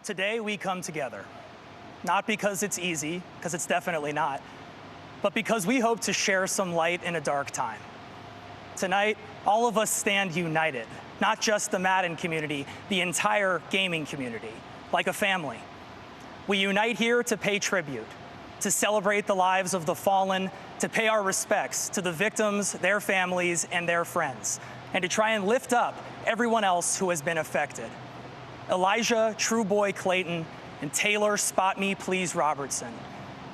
Today we come together, not because it's easy, because it's definitely not, but because we hope to share some light in a dark time. Tonight, all of us stand united, not just the Madden community, the entire gaming community, like a family. We unite here to pay tribute, to celebrate the lives of the fallen, to pay our respects to the victims, their families, and their friends, and to try and lift up everyone else who has been affected. Elijah True Boy Clayton and Taylor Spot Me Please Robertson.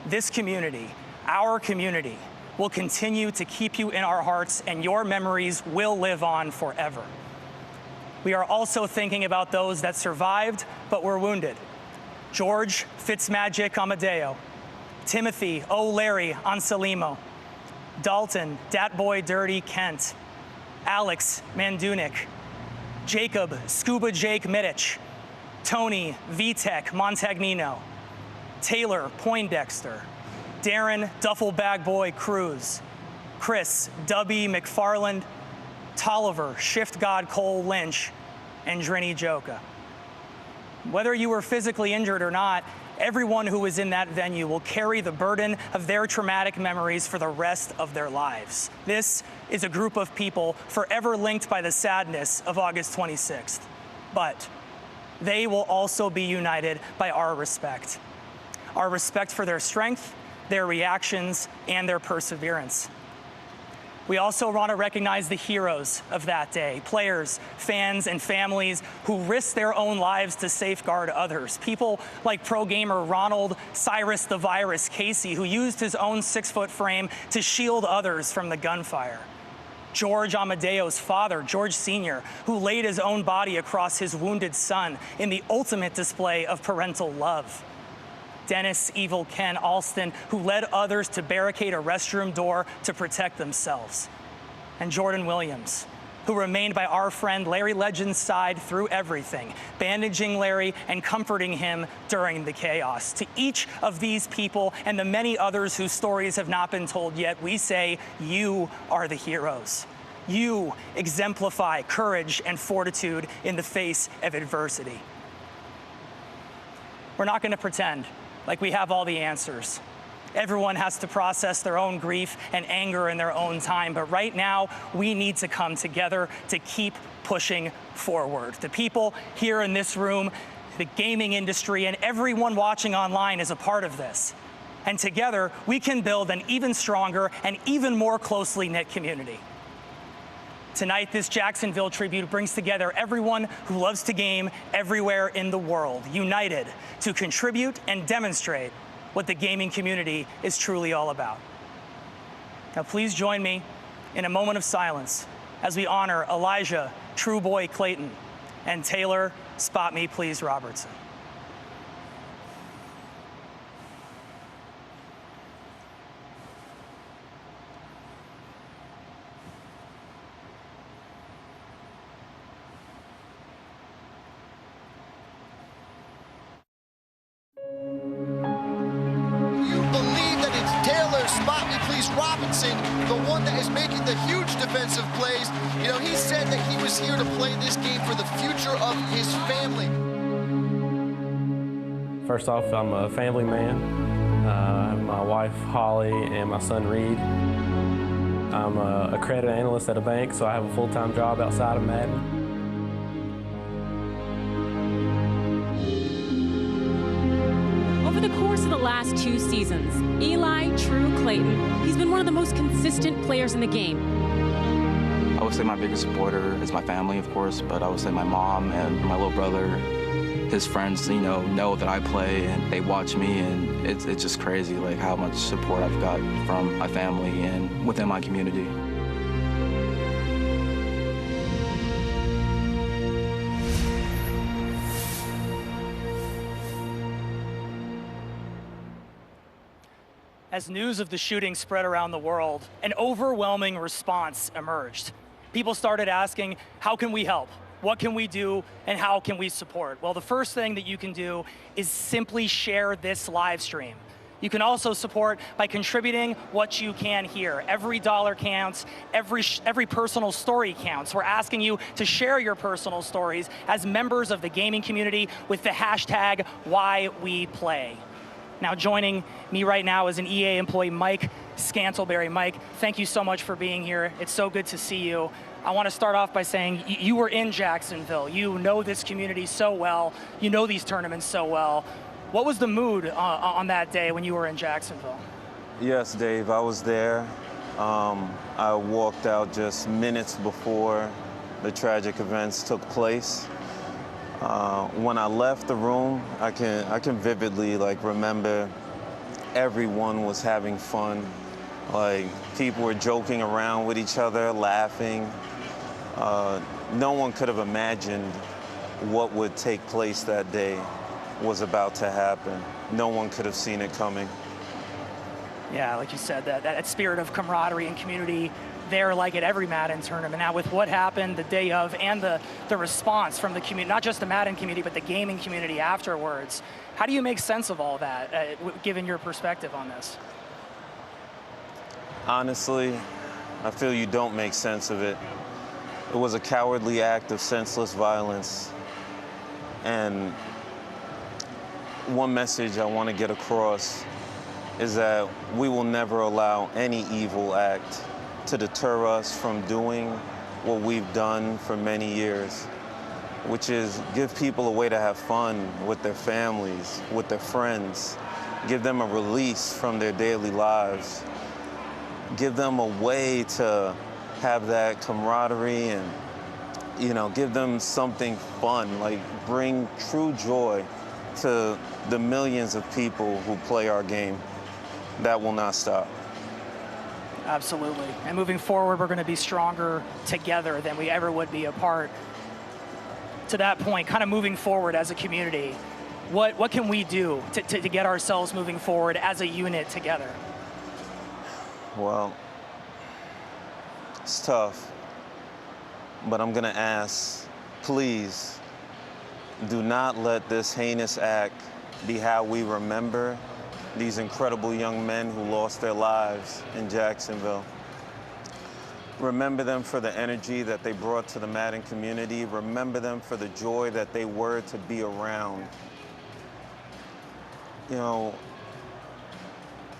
This community, our community, will continue to keep you in our hearts, and your memories will live on forever. We are also thinking about those that survived but were wounded. George Fitzmagic Amadeo, Timothy O'Larry Anselimo, Dalton Datboy Dirty Kent, Alex Mandunik, Jacob Scuba Jake Mittich, Tony Vitek Montagnino, Taylor Poindexter, Darren Duffelbag Boy Cruz, Chris Dubby McFarland, Tolliver Shift God Cole Lynch, and Drini Joka. Whether you were physically injured or not, everyone who was in that venue will carry the burden of their traumatic memories for the rest of their lives. This is a group of people forever linked by the sadness of August 26th. But they will also be united by our respect. Our respect for their strength, their reactions, and their perseverance. We also want to recognize the heroes of that day, players, fans, and families who risked their own lives to safeguard others. People like pro gamer Ronald Cyrus the Virus Casey, who used his own 6-foot frame to shield others from the gunfire. George Amadeo's father, George Sr., who laid his own body across his wounded son in the ultimate display of parental love. Dennis Evil Ken Alston, who led others to barricade a restroom door to protect themselves. And Jordan Williams, who remained by our friend Larry Legend's side through everything, bandaging Larry and comforting him during the chaos. To each of these people and the many others whose stories have not been told yet, we say, you are the heroes. You exemplify courage and fortitude in the face of adversity. We're not going to pretend like we have all the answers. Everyone has to process their own grief and anger in their own time, but right now, we need to come together to keep pushing forward. The people here in this room, the gaming industry, and everyone watching online is a part of this. And together, we can build an even stronger and even more closely knit community. Tonight, this Jacksonville tribute brings together everyone who loves to game everywhere in the world, united to contribute and demonstrate what the gaming community is truly all about. Now, please join me in a moment of silence as we honor Elijah True Boy Clayton and Taylor Spot Me Please Robertson. Spot Me Please Robinson, the one that is making the huge defensive plays. You know, he said that he was here to play this game for the future of his family. First off, I'm a family man. My wife, Holly, and my son, Reed. I'm a credit analyst at a bank, so I have a full-time job outside of Madden. Over the course of the last 2 seasons, Eli True Clayton, he's been one of the most consistent players in the game. I would say my biggest supporter is my family, of course, but I would say my mom and my little brother, his friends, you know that I play and they watch me, and it's just crazy, like how much support I've got from my family and within my community. As news of the shooting spread around the world, an overwhelming response emerged. People started asking, how can we help? What can we do, and how can we support? Well, the first thing that you can do is simply share this live stream. You can also support by contributing what you can here. Every dollar counts, every personal story counts. We're asking you to share your personal stories as members of the gaming community with the hashtag #WhyWePlay. Now joining me right now is an EA employee, Mike Scantleberry. Mike, thank you so much for being here. It's so good to see you. I want to start off by saying you were in Jacksonville. You know this community so well. You know these tournaments so well. What was the mood on that day when you were in Jacksonville? Yes, Dave, I was there. I walked out just minutes before the tragic events took place. When I left the room, I can vividly remember everyone was having fun. People were joking around with each other, laughing. No one could have imagined what would take place that day was about to happen. No one could have seen it coming. Yeah, like you said, that spirit of camaraderie and community there, like at every Madden tournament. Now with what happened the day of and the response from the community, not just the Madden community, but the gaming community afterwards, how do you make sense of all that, given your perspective on this? Honestly, I feel you don't make sense of it. It was a cowardly act of senseless violence. And one message I want to get across is that we will never allow any evil act to deter us from doing what we've done for many years, which is give people a way to have fun with their families, with their friends, give them a release from their daily lives, give them a way to have that camaraderie and, give them something fun, bring true joy to the millions of people who play our game. That will not stop. Absolutely. And moving forward, we're going to be stronger together than we ever would be apart. To that point, kind of moving forward as a community, what can we do to get ourselves moving forward as a unit together? Well, it's tough, but I'm going to ask, please, do not let this heinous act be how we remember these incredible young men who lost their lives in Jacksonville. Remember them for the energy that they brought to the Madden community. Remember them for the joy that they were to be around. You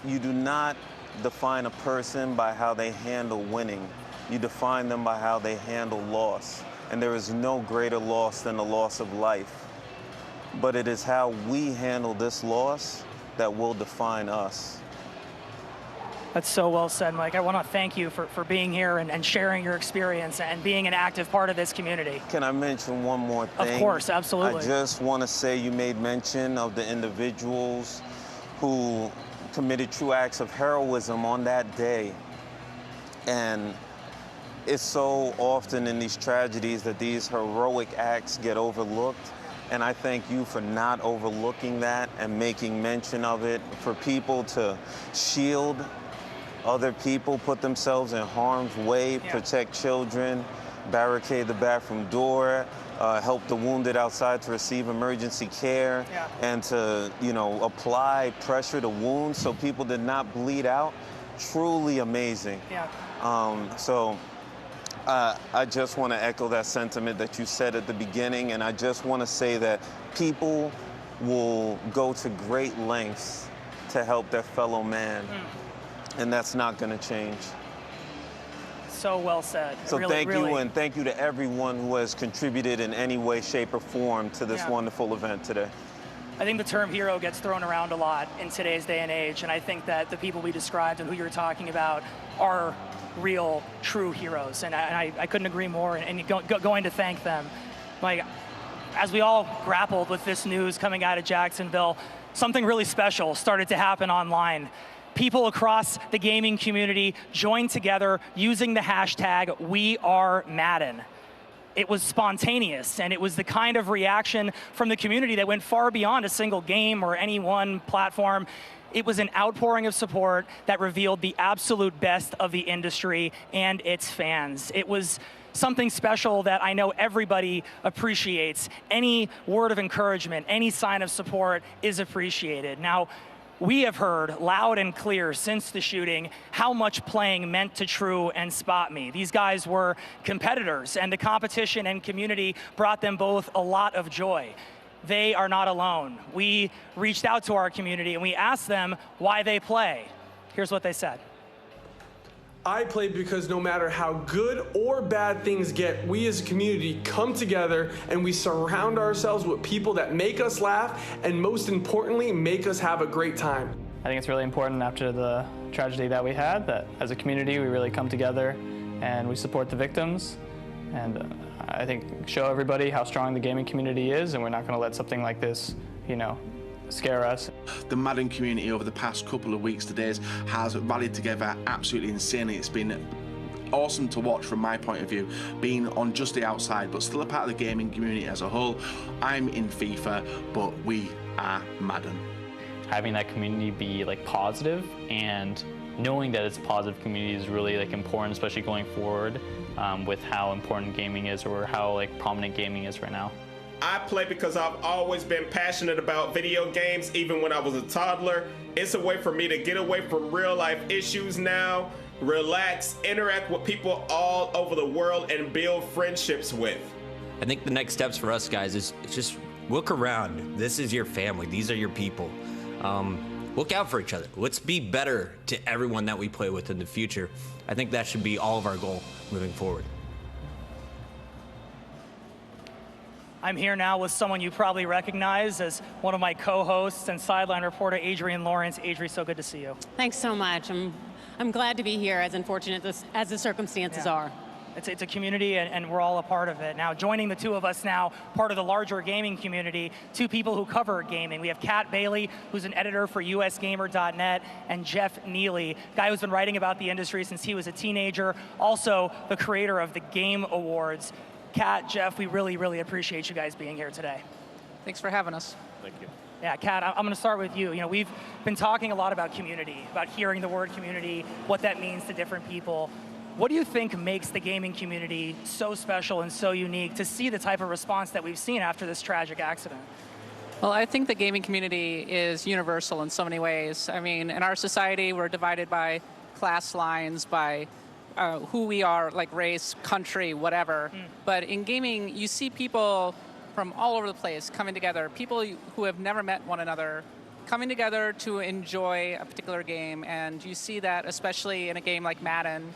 do not define a person by how they handle winning. You define them by how they handle loss. And there is no greater loss than the loss of life. But it is how we handle this loss that will define us. That's so well said, Mike. I want to thank you for being here and sharing your experience and being an active part of this community. Can I mention one more thing? Of course, absolutely. I just want to say you made mention of the individuals who committed true acts of heroism on that day. And it's so often in these tragedies that these heroic acts get overlooked. And I thank you for not overlooking that and making mention of it, for people to shield other people, put themselves in harm's way, protect children, barricade the bathroom door, help the wounded outside to receive emergency care, and to, apply pressure to wounds so people did not bleed out. Truly amazing. I just want to echo that sentiment that you said at the beginning, and I just want to say that people will go to great lengths to help their fellow man, and that's not going to change. So well said. So thank you, and thank you to everyone who has contributed in any way, shape, or form to this wonderful event today. I think the term hero gets thrown around a lot in today's day and age, and I think that the people we described and who you're talking about are real, true heroes, and I couldn't agree more, and going to thank them. As we all grappled with this news coming out of Jacksonville, something really special started to happen online. People across the gaming community joined together using the hashtag #WeAreMadden. It was spontaneous, and it was the kind of reaction from the community that went far beyond a single game or any one platform. It was an outpouring of support that revealed the absolute best of the industry and its fans. It was something special that I know everybody appreciates. Any word of encouragement, any sign of support is appreciated. Now, We have heard loud and clear since the shooting how much playing meant to True and Spot Me. These guys were competitors, and the competition and community brought them both a lot of joy. They are not alone. We reached out to our community and we asked them why they play. Here's what they said. I play because no matter how good or bad things get, we as a community come together and we surround ourselves with people that make us laugh and most importantly, make us have a great time. I think it's really important after the tragedy that we had that as a community we really come together and we support the victims, and I think show everybody how strong the gaming community is, and we're not going to let something like this, scare us. The Madden community over the past couple of weeks to days has rallied together absolutely insanely. It's been awesome to watch from my point of view, being on just the outside but still a part of the gaming community as a whole. I'm in FIFA, but we are Madden. Having that community be positive and knowing that it's a positive community is really important, especially going forward with how important gaming is, or how prominent gaming is right now. I play because I've always been passionate about video games, even when I was a toddler. It's a way for me to get away from real life issues now, relax, interact with people all over the world, and build friendships with. I think the next steps for us guys is just look around. This is your family. These are your people. Look out for each other. Let's be better to everyone that we play with in the future. I think that should be all of our goal moving forward. I'm here now with someone you probably recognize as one of my co-hosts and sideline reporter, Adrienne Lawrence. Adri, so good to see you. Thanks so much. I'm glad to be here, as unfortunate as the circumstances are. It's a community, and we're all a part of it. Now, joining the two of us now, part of the larger gaming community, two people who cover gaming. We have Kat Bailey, who's an editor for USgamer.net, and Jeff Neely, guy who's been writing about the industry since he was a teenager, also the creator of the Game Awards. Kat, Jeff, we really, really appreciate you guys being here today. Thanks for having us. Thank you. Yeah, Kat, I'm going to start with you. We've been talking a lot about community, about hearing the word community, what that means to different people. What do you think makes the gaming community so special and so unique to see the type of response that we've seen after this tragic accident? Well, I think the gaming community is universal in so many ways. I mean, in our society, we're divided by class lines, by who we are, race, country, whatever. But in gaming, you see people from all over the place coming together, people who have never met one another, coming together to enjoy a particular game. And you see that especially in a game like Madden,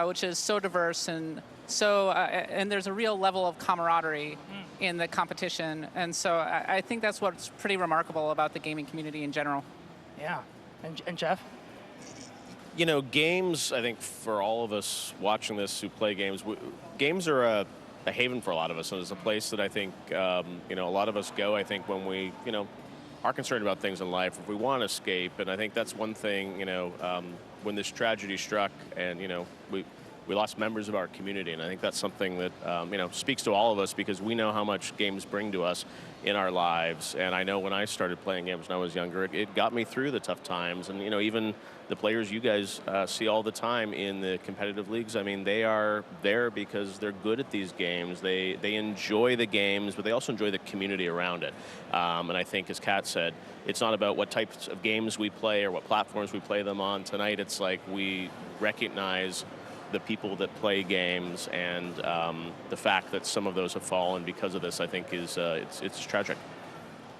which is so diverse and so, and there's a real level of camaraderie in the competition. And so I think that's what's pretty remarkable about the gaming community in general. Yeah, and Jeff? Games, I think for all of us watching this who play games, games are a haven for a lot of us. And it's a place that I think, a lot of us go, I think, when we, are concerned about things in life, if we want to escape. And I think that's one thing, when this tragedy struck and, we lost members of our community. And I think that's something that, speaks to all of us because we know how much games bring to us in our lives. And I know when I started playing games when I was younger, it got me through the tough times. And, even the players you guys see all the time in the competitive leagues, I mean, they are there because they're good at these games. They enjoy the games, but they also enjoy the community around it. And I think, as Kat said, it's not about what types of games we play or what platforms we play them on. Tonight, it's like we recognize the people that play games, and the fact that some of those have fallen because of this, I think, is it's tragic.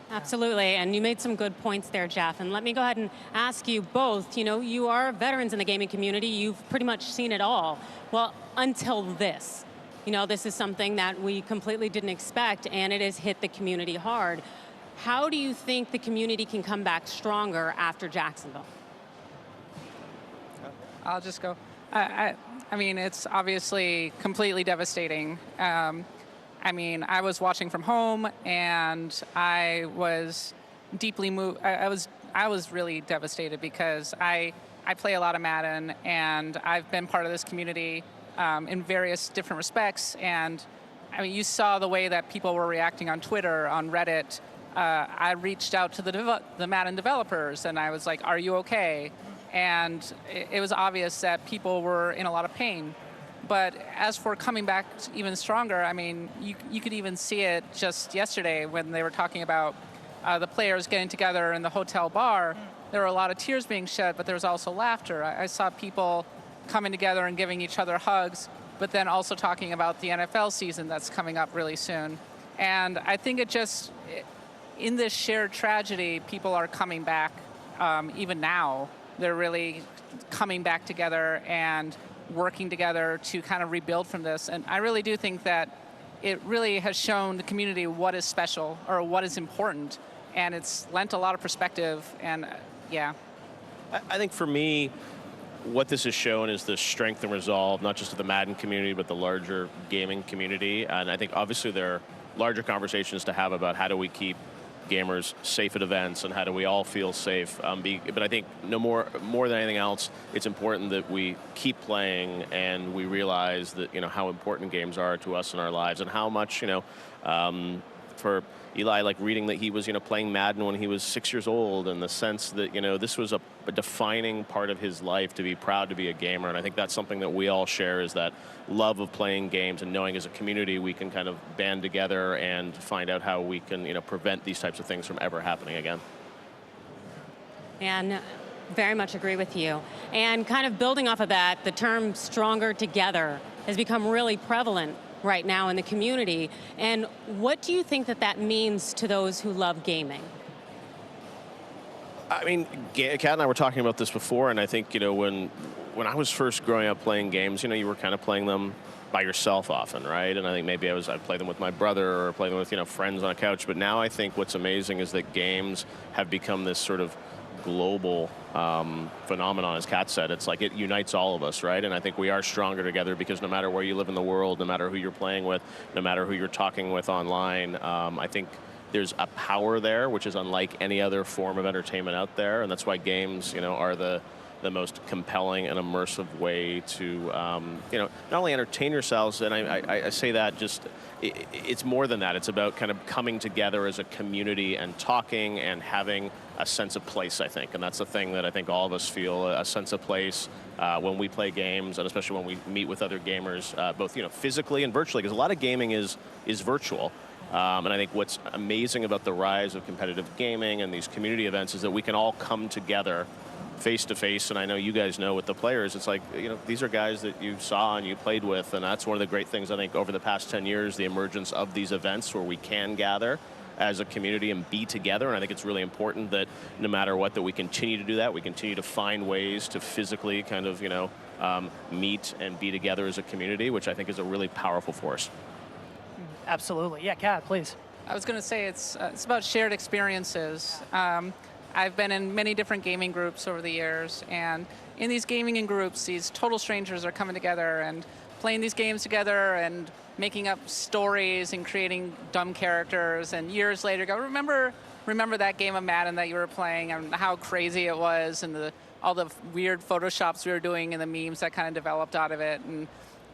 Absolutely, and you made some good points there, Jeff. And let me go ahead and ask you both, you are veterans in the gaming community. You've pretty much seen it all. Well, until this. This is something that we completely didn't expect, and it has hit the community hard. How do you think the community can come back stronger after Jacksonville? I'll just go. I mean, it's obviously completely devastating. I was watching from home, and I was deeply moved. I was really devastated because I play a lot of Madden, and I've been part of this community in various different respects. And I mean, you saw the way that people were reacting on Twitter, on Reddit. I reached out to the Madden developers, and I was like, "Are you okay?" And it was obvious that people were in a lot of pain. But as for coming back even stronger, I mean, you could even see it just yesterday when they were talking about the players getting together in the hotel bar, there were a lot of tears being shed, but there was also laughter. I saw people coming together and giving each other hugs, but then also talking about the NFL season that's coming up really soon. And I think in this shared tragedy, people are coming back. Even now, they're really coming back together and working together to kind of rebuild from this. And I really do think that it really has shown the community what is special or what is important. And it's lent a lot of perspective. And yeah. I think for me, what this has shown is the strength and resolve, not just of the Madden community, but the larger gaming community. And I think obviously there are larger conversations to have about how do we keep gamers safe at events and how do we all feel safe. But I think more than anything else, it's important that we keep playing and we realize that, how important games are to us in our lives and how much, for Eli, like reading that he was, playing Madden when he was 6 years old, and the sense that, this was a defining part of his life to be proud to be a gamer. And I think that's something that we all share, is that love of playing games and knowing as a community we can kind of band together and find out how we can, prevent these types of things from ever happening again. And very much agree with you. And kind of building off of that, the term stronger together has become really prevalent right now in the community. And what do you think that means to those who love gaming? I mean, Kat and I were talking about this before, and I think, when I was first growing up playing games, you were kind of playing them by yourself often, right? And I think maybe I'd play them with my brother or play them with, friends on a couch. But now I think what's amazing is that games have become this sort of global phenomenon, as Kat said. It's like it unites all of us, right? And I think we are stronger together because no matter where you live in the world, no matter who you're playing with, no matter who you're talking with online, I think there's a power there which is unlike any other form of entertainment out there, and that's why games, are the most compelling and immersive way to, not only entertain yourselves, and I say that just, it's more than that. It's about kind of coming together as a community and talking and having a sense of place, I think. And that's the thing that I think all of us feel, a sense of place when we play games, and especially when we meet with other gamers, both physically and virtually, because a lot of gaming is virtual. And I think what's amazing about the rise of competitive gaming and these community events is that we can all come together face to face. And I know you guys know with the players, it's like, these are guys that you saw and you played with. And that's one of the great things, I think, over the past 10 years, the emergence of these events where we can gather as a community and be together. And I think it's really important that no matter what, that we continue to do that. We continue to find ways to physically kind of, meet and be together as a community, which I think is a really powerful force. Absolutely. Yeah, Kat, please. I was going to say it's about shared experiences. I've been in many different gaming groups over the years, and in these gaming groups, these total strangers are coming together and playing these games together and making up stories and creating dumb characters, and years later go, remember that game of Madden that you were playing and how crazy it was, and all the weird photoshops we were doing and the memes that kind of developed out of it. And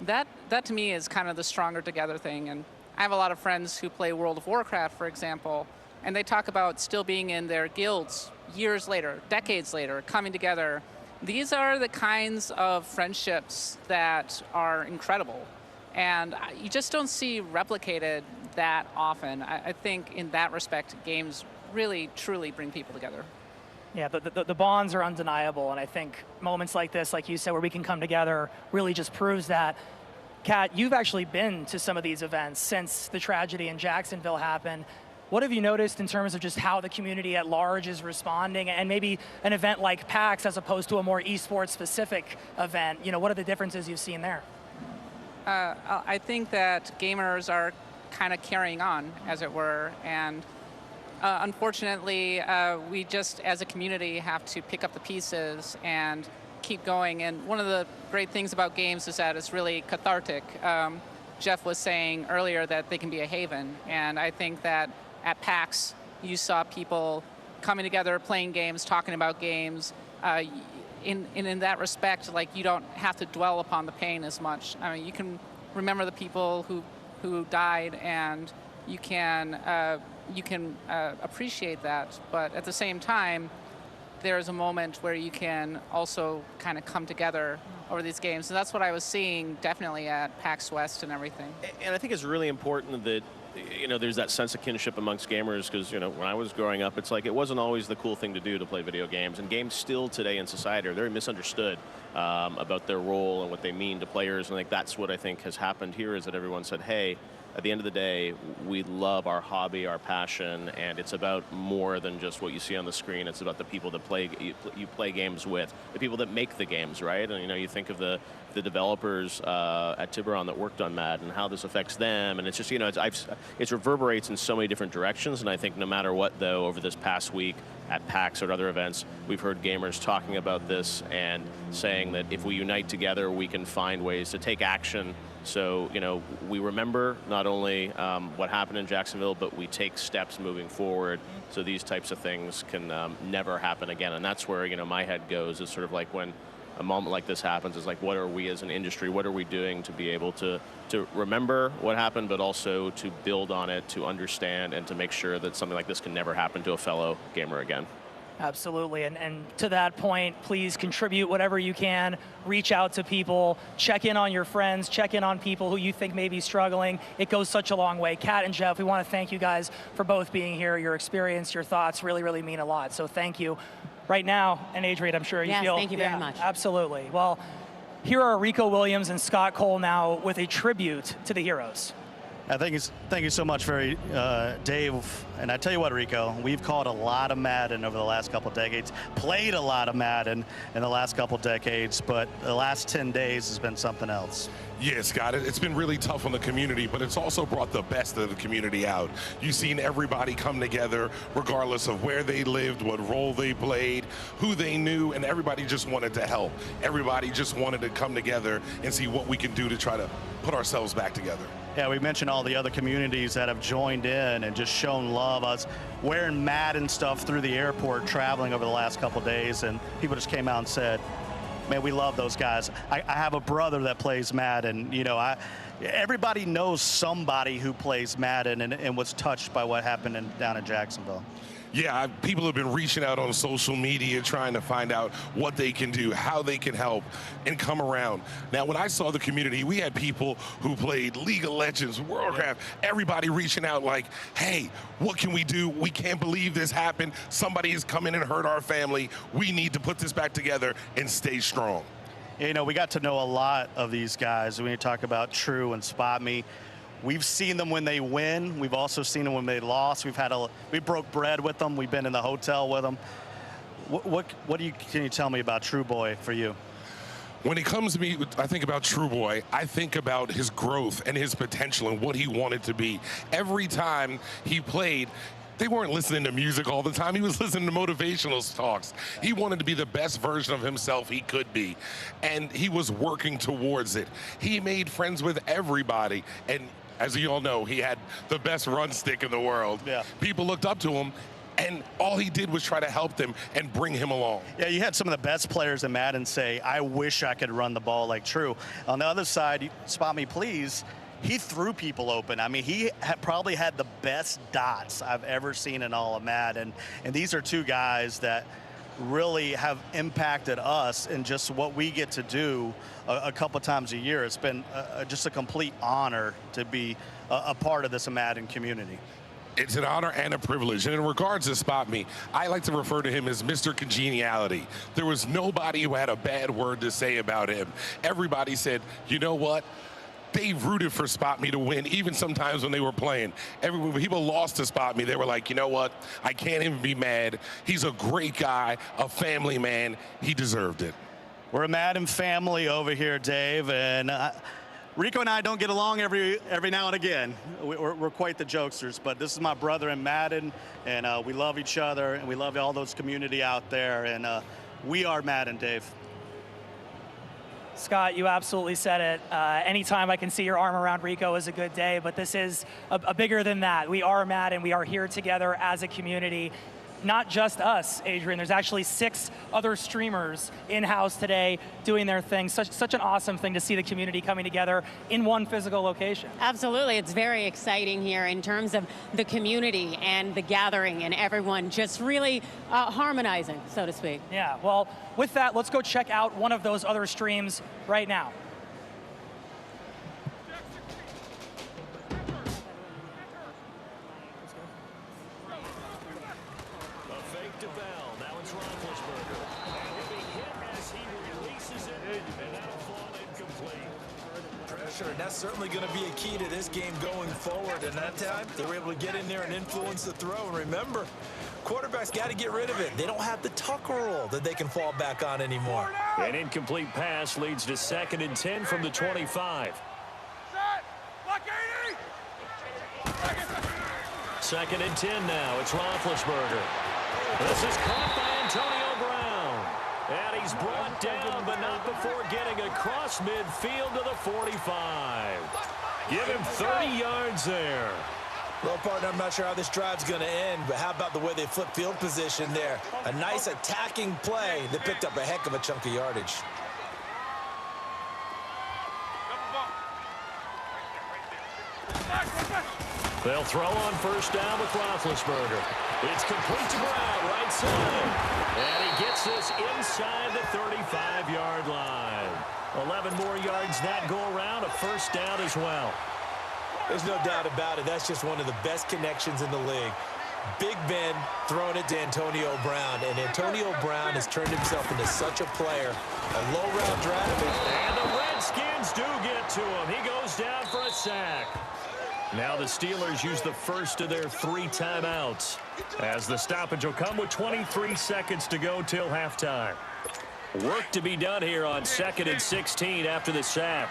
that to me is kind of the stronger together thing. And I have a lot of friends who play World of Warcraft, for example, and they talk about still being in their guilds years later, decades later, coming together. These are the kinds of friendships that are incredible. And you just don't see replicated that often. I think in that respect, games really, truly bring people together. Yeah, the bonds are undeniable. And I think moments like this, like you said, where we can come together really just proves that. Kat, you've actually been to some of these events since the tragedy in Jacksonville happened. What have you noticed in terms of just how the community at large is responding, and maybe an event like PAX as opposed to a more esports specific event? What are the differences you've seen there? I think that gamers are kind of carrying on, as it were, and unfortunately, we just, as a community, have to pick up the pieces and keep going. And one of the great things about games is that it's really cathartic. Jeff was saying earlier that they can be a haven, and I think that at PAX you saw people coming together, playing games, talking about games. In that respect, like, you don't have to dwell upon the pain as much. I mean, you can remember the people who died, and you can appreciate that. But at the same time, there's a moment where you can also kind of come together over these games. And that's what I was seeing definitely at PAX West and everything. And I think it's really important that you know, there's that sense of kinship amongst gamers because, you know, when I was growing up, it's like it wasn't always the cool thing to do to play video games. And games still today in society are very misunderstood about their role and what they mean to players. And like that's what I think has happened here is that everyone said, hey, at the end of the day, we love our hobby, our passion, and it's about more than just what you see on the screen. It's about the people that you play games with, the people that make the games, right? And you know, you think of the developers at Tiburon that worked on Madden, how this affects them, and it's just, you know, it reverberates in so many different directions. And I think no matter what, though, over this past week at PAX or other events, we've heard gamers talking about this and saying that if we unite together, we can find ways to take action. So, you know, we remember not only what happened in Jacksonville, but we take steps moving forward so these types of things can never happen again. And that's where, you know, my head goes is sort of like when a moment like this happens, is like, what are we as an industry, what are we doing to be able to remember what happened, but also to build on it, to understand, and to make sure that something like this can never happen to a fellow gamer again. Absolutely, and to that point, please contribute whatever you can, reach out to people, check in on your friends, check in on people who you think may be struggling. It goes such a long way. Kat and Jeff, we want to thank you guys for both being here. Your experience, your thoughts really, really mean a lot, so thank you. Right now, and Adrian, I'm sure you feel... Yes, thank you very much. Absolutely. Well, here are Rico Williams and Scott Cole now with a tribute to the heroes. Thank you so much, Dave. And I tell you what, Rico, we've called a lot of Madden over the last couple decades, played a lot of Madden in the last couple decades, but the last 10 days has been something else. Yeah, Scott, it's been really tough on the community, but it's also brought the best of the community out. You've seen everybody come together, regardless of where they lived, what role they played, who they knew, and everybody just wanted to help. Everybody just wanted to come together and see what we can do to try to put ourselves back together. Yeah, we mentioned all the other communities that have joined in and just shown love. I was wearing Madden stuff through the airport traveling over the last couple days, and people just came out and said, man, we love those guys. I have a brother that plays Madden. You know, everybody knows somebody who plays Madden and was touched by what happened down in Jacksonville. Yeah, people have been reaching out on social media trying to find out what they can do, how they can help, and come around. Now, when I saw the community, we had people who played League of Legends, Warcraft, everybody reaching out like, hey, what can we do? We can't believe this happened. Somebody has come in and hurt our family. We need to put this back together and stay strong. You know, we got to know a lot of these guys. When you talk about True and Spot Me, we've seen them when they win. We've also seen them when they lost. We broke bread with them. We've been in the hotel with them. Can you tell me about True Boy for you? When it comes to me, I think about True Boy, I think about his growth and his potential and what he wanted to be. Every time he played, they weren't listening to music all the time. He was listening to motivational talks. He wanted to be the best version of himself he could be, and he was working towards it. He made friends with everybody, and as you all know, he had the best run stick in the world. Yeah. People looked up to him, and all he did was try to help them and bring him along. Yeah, you had some of the best players in Madden say, I wish I could run the ball like True. On the other side, Spot Me Please, he threw people open. I mean, he probably had the best dots I've ever seen in all of Madden. And these are two guys that really have impacted us in just what we get to do a couple times a year. It's been just a complete honor to be a part of this Madden community. It's an honor and a privilege. And in regards to Spot Me, I like to refer to him as Mr. Congeniality. There was nobody who had a bad word to say about him. Everybody said, you know what? They rooted for Spot Me to win, even sometimes when they were playing. When people lost to Spot Me, they were like, you know what? I can't even be mad. He's a great guy, a family man. He deserved it. We're a Madden family over here, Dave, and Rico and I don't get along every now and again. We're quite the jokesters, but this is my brother in Madden, and we love each other, and we love all those community out there, and we are Madden, Dave. Scott, you absolutely said it. Anytime I can see your arm around Rico is a good day, but this is a bigger than that. We are Madden. We are here together as a community. Not just us, Adrian. There's actually 6 other streamers in-house today doing their thing. Such an awesome thing to see the community coming together in one physical location. Absolutely. It's very exciting here in terms of the community and the gathering and everyone just really harmonizing, so to speak. Yeah, well, with that, let's go check out one of those other streams right now. Pressure, and that's certainly going to be a key to this game going forward. And that time, they were able to get in there and influence the throw. And remember, quarterbacks got to get rid of it. They don't have the tuck roll that they can fall back on anymore. An incomplete pass leads to 2nd and 10 from the 25. 2nd and 10 now. It's Roethlisberger. This is caught by Antonio Brown. And he's brought down, but not before getting across midfield to the 45. Give him 30 yards there. Well, partner, I'm not sure how this drive's going to end, but how about the way they flip field position there? A nice attacking play that picked up a heck of a chunk of yardage. They'll throw on 1st down with Roethlisberger. It's complete to Brown, right side. And he gets this inside the 35-yard line. 11 more yards that go around, a 1st down as well. There's no doubt about it. That's just one of the best connections in the league. Big Ben throwing it to Antonio Brown, and Antonio Brown has turned himself into such a player. A low route draft. And the Redskins do get to him. He goes down for a sack. Now the Steelers use the first of their 3 timeouts, as the stoppage will come with 23 seconds to go till halftime. Work to be done here on 2nd and 16 after the sack.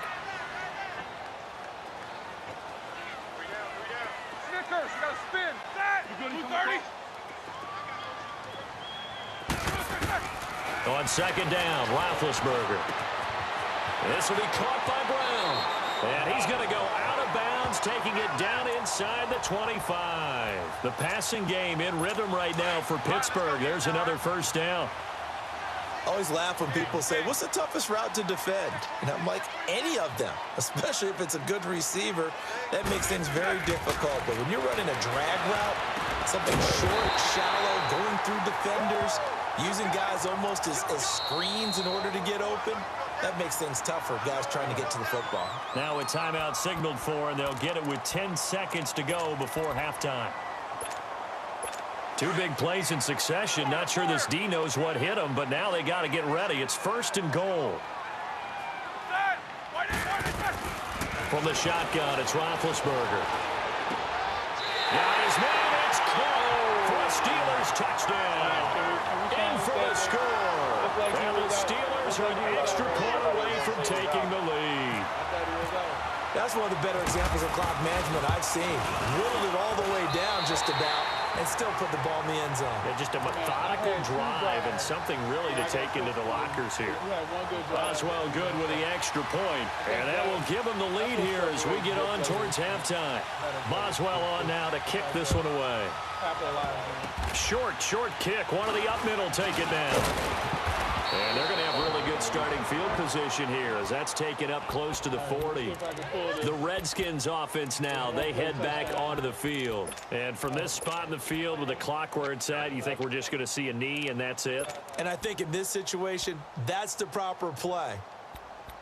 On 2nd down, Roethlisberger. This will be caught by Brown. And he's going to go out of bounds, taking it down inside the 25. The passing game in rhythm right now for Pittsburgh. There's another 1st down. I always laugh when people say, what's the toughest route to defend? And I'm like, any of them, especially if it's a good receiver. That makes things very difficult. But when you're running a drag route, something short, shallow, going through defenders, using guys almost as screens in order to get open, that makes things tough for guys trying to get to the football. Now a timeout signaled for, and they'll get it with 10 seconds to go before halftime. 2 big plays in succession. Not sure this D knows what hit him, but now they got to get ready. It's 1st and goal. From the shotgun, it's Roethlisberger. Got his man, it's called for a Steelers touchdown. In for the score. And the Steelers are an extra point away from taking the lead. That's one of the better examples of clock management I've seen. Whittled it all the way down just about, and still put the ball in the end zone. Yeah, just a methodical drive and something really to take into the lockers here. Boswell good with the extra point, and that will give him the lead here as we get on towards halftime. Boswell on now to kick this one away. Short kick. One of the up middle take it down. And they're going to have really good starting field position here as that's taken up close to the 40. The Redskins offense now, they head back onto the field. And from this spot in the field with the clock where it's at, you think we're just going to see a knee and that's it? And I think in this situation, that's the proper play.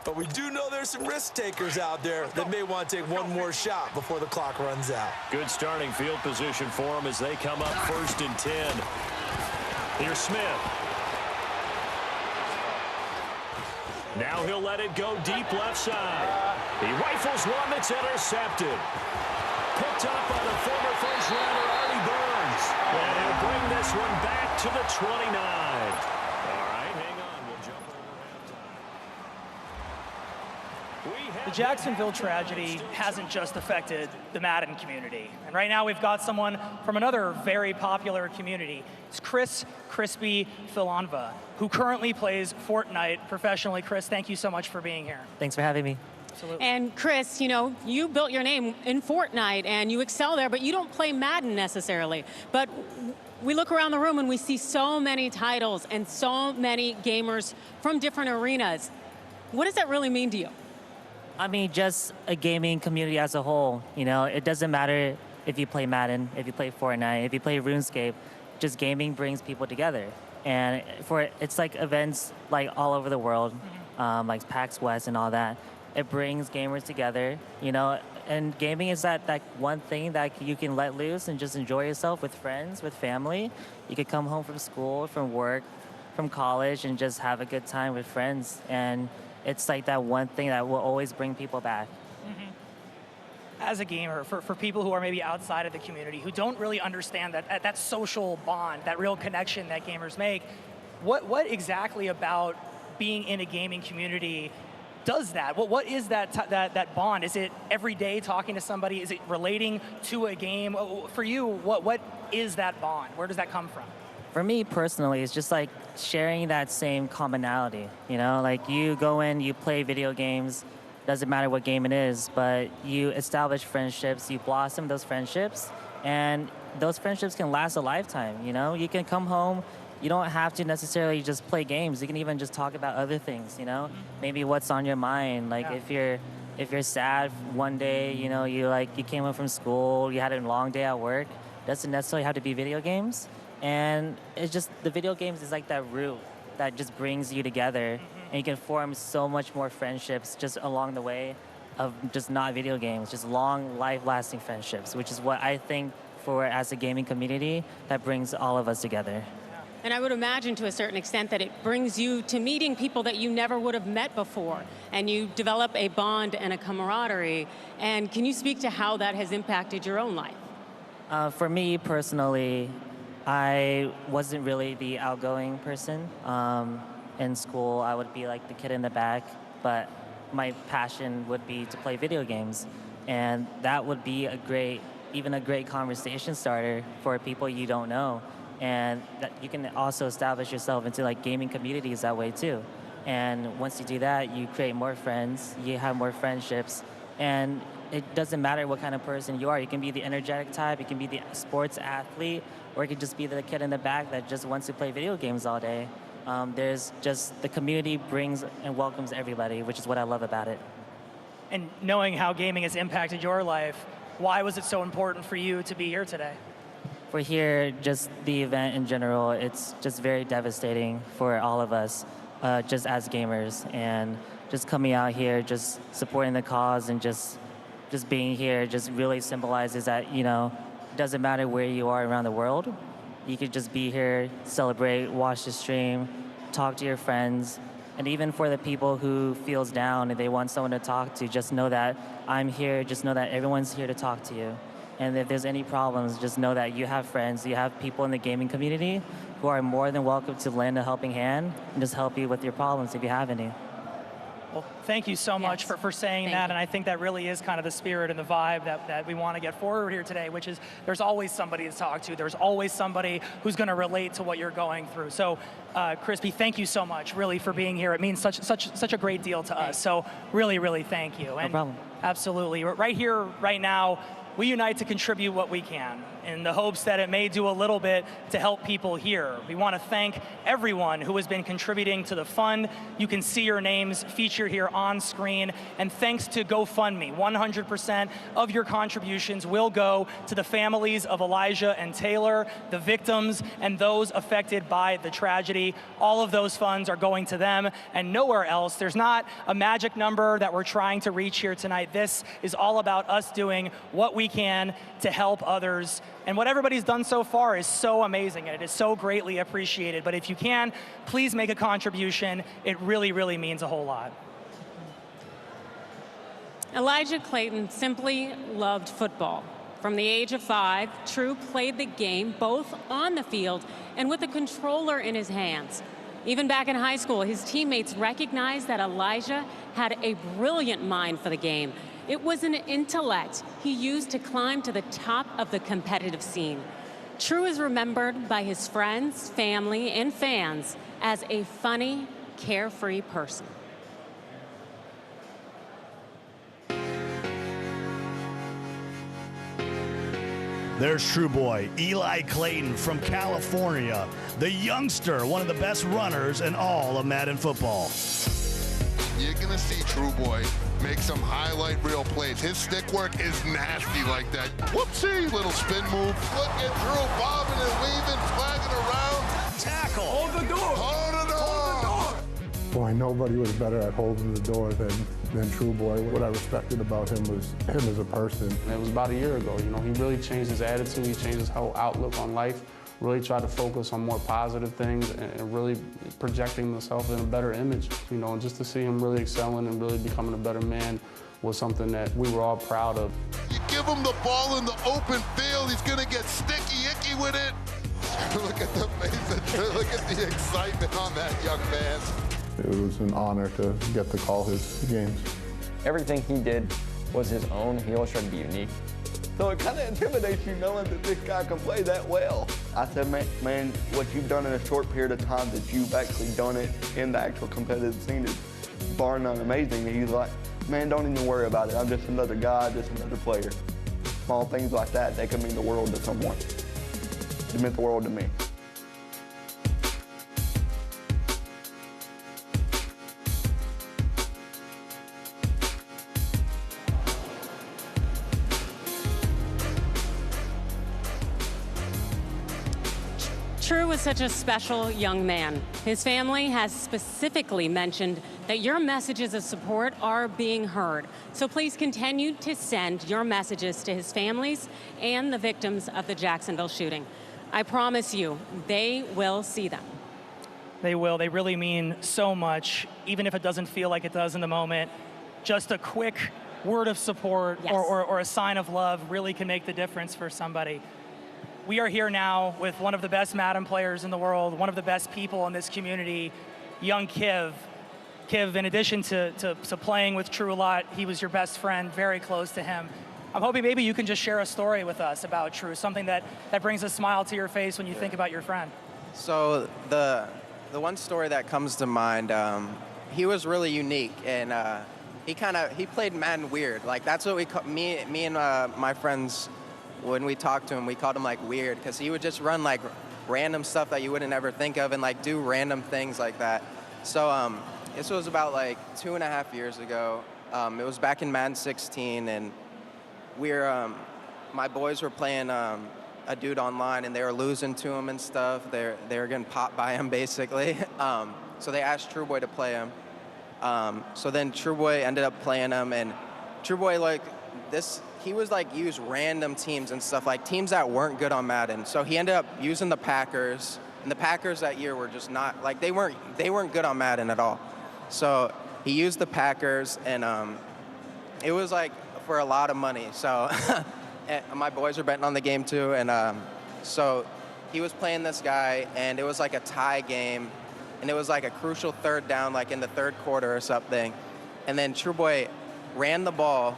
But we do know there's some risk takers out there that may want to take one more shot before the clock runs out. Good starting field position for them as they come up 1st and 10. Here's Smith. Now he'll let it go deep left side. He rifles one that's intercepted. Picked up by the former first-rounder Artie Burns. And he'll bring this one back to the 29. All right, hang on. We'll jump over halftime. The Jacksonville tragedy hasn't just affected the Madden community. And right now we've got someone from another very popular community. It's Chris "Crispy" Philanva, who currently plays Fortnite professionally. Chris, thank you so much for being here. Thanks for having me. Absolutely. And Chris, you know, you built your name in Fortnite and you excel there, but you don't play Madden necessarily. But we look around the room and we see so many titles and so many gamers from different arenas. What does that really mean to you? I mean, just a gaming community as a whole. You know, it doesn't matter if you play Madden, if you play Fortnite, if you play RuneScape. Just gaming brings people together. And it's like events like all over the world, like PAX West and all that. It brings gamers together, you know, and gaming is that one thing that you can let loose and just enjoy yourself with friends, with family. You could come home from school, from work, from college and just have a good time with friends. And it's like that one thing that will always bring people back. As a gamer, for people who are maybe outside of the community, who don't really understand that social bond, that real connection that gamers make, what exactly about being in a gaming community does that? What is that bond? Is it every day talking to somebody? Is it relating to a game? For you, what is that bond? Where does that come from? For me personally, it's just like sharing that same commonality, you know? Like you go in, you play video games, doesn't matter what game it is, but you establish friendships, you blossom those friendships, and those friendships can last a lifetime, you know? You can come home, you don't have to necessarily just play games. You can even just talk about other things, you know? Maybe what's on your mind. Like if you're sad one day, you know, you came home from school, you had a long day at work, doesn't necessarily have to be video games. And it's just, the video games is like that root that just brings you together. And you can form so much more friendships just along the way of just not video games, just long, life-lasting friendships, which is what I think for as a gaming community that brings all of us together. And I would imagine to a certain extent that it brings you to meeting people that you never would have met before, and you develop a bond and a camaraderie. And can you speak to how that has impacted your own life? For me personally, I wasn't really the outgoing person. In school, I would be like the kid in the back, but my passion would be to play video games. And that would be even a great conversation starter for people you don't know. And that you can also establish yourself into like gaming communities that way too. And once you do that, you create more friends, you have more friendships, and it doesn't matter what kind of person you are. You can be the energetic type, you can be the sports athlete, or you can just be the kid in the back that just wants to play video games all day. There's just, the community brings and welcomes everybody, which is what I love about it. And knowing how gaming has impacted your life, why was it so important for you to be here today? For here, just the event in general, it's just very devastating for all of us, just as gamers. And just coming out here, just supporting the cause and just being here just really symbolizes that, you know, it doesn't matter where you are around the world. You could just be here, celebrate, watch the stream, talk to your friends. And even for the people who feels down and they want someone to talk to, just know that I'm here, just know that everyone's here to talk to you. And if there's any problems, just know that you have friends, you have people in the gaming community who are more than welcome to lend a helping hand and just help you with your problems if you have any. Well, thank you so much for saying that, and I think that really is kind of the spirit and the vibe that we want to get forward here today, which is there's always somebody to talk to. There's always somebody who's going to relate to what you're going through. So, Crispy, thank you so much, really, for being here. It means such a great deal to us. So, really, really thank you. No problem. Absolutely. Right here, right now, we unite to contribute what we can in the hopes that it may do a little bit to help people here. We want to thank everyone who has been contributing to the fund. You can see your names featured here on screen. And thanks to GoFundMe, 100% of your contributions will go to the families of Elijah and Taylor, the victims, and those affected by the tragedy. All of those funds are going to them and nowhere else. There's not a magic number that we're trying to reach here tonight. This is all about us doing what we can to help others. And what everybody's done so far is so amazing, and it is so greatly appreciated. But if you can, please make a contribution. It really, really means a whole lot. Elijah Clayton simply loved football. From the age of 5, True played the game both on the field and with a controller in his hands. Even back in high school, his teammates recognized that Elijah had a brilliant mind for the game. It was an intellect he used to climb to the top of the competitive scene. True is remembered by his friends, family, and fans as a funny, carefree person. There's True Boy, Eli Clayton from California, the youngster, one of the best runners in all of Madden football. You're going to see True Boy make some highlight reel plays. His stick work is nasty like that. Whoopsie, little spin move. Look at Drew bobbing and weaving, flagging around. Tackle. Hold the door. Hold the door. Hold the door. Boy, nobody was better at holding the door than True Boy. What I respected about him was him as a person. It was about a year ago. You know, he really changed his attitude. He changed his whole outlook on life. really try to focus on more positive things and really projecting himself in a better image, you know, and just to see him really excelling and really becoming a better man was something that we were all proud of. You give him the ball in the open field, he's gonna get sticky icky with it. Look at the face, look at the excitement on that young man. It was an honor to get to call his games. Everything he did was his own. He always tried to be unique. So it kind of intimidates you knowing that this guy can play that well. I said, man, what you've done in a short period of time that you've actually done it in the actual competitive scene is bar none amazing. And he's like, man, don't even worry about it. I'm just another guy, just another player. Small things like that, they can mean the world to someone. It meant the world to me. True was such a special young man. His family has specifically mentioned that your messages of support are being heard. So please continue to send your messages to his families and the victims of the Jacksonville shooting. I promise you, they will see them. They will. They really mean so much, even if it doesn't feel like it does in the moment. Just a quick word of support or a sign of love really can make the difference for somebody. We are here now with one of the best Madden players in the world, one of the best people in this community, young Kiv. Kiv, in addition to playing with True a lot, he was your best friend, very close to him. I'm hoping maybe you can just share a story with us about True, something that brings a smile to your face when you think about your friend. So the one story that comes to mind, he was really unique, and he played Madden weird. Like that's what me and my friends, when we talked to him, we called him like weird, because he would just run like random stuff that you wouldn't ever think of and like do random things like that. So this was about like 2.5 years ago. It was back in Madden 16, and my boys were playing a dude online, and they were losing to him and stuff. They were getting popped by him basically. So they asked True Boy to play him. So then True Boy ended up playing him, and True Boy he was like use random teams and stuff, like teams that weren't good on Madden. So he ended up using the Packers, and the Packers that year were just not, like they weren't good on Madden at all. So he used the Packers, and it was like for a lot of money. So my boys were betting on the game too, and so he was playing this guy, and it was like a tie game, and it was like a crucial third down, like in the third quarter or something. And then True Boy ran the ball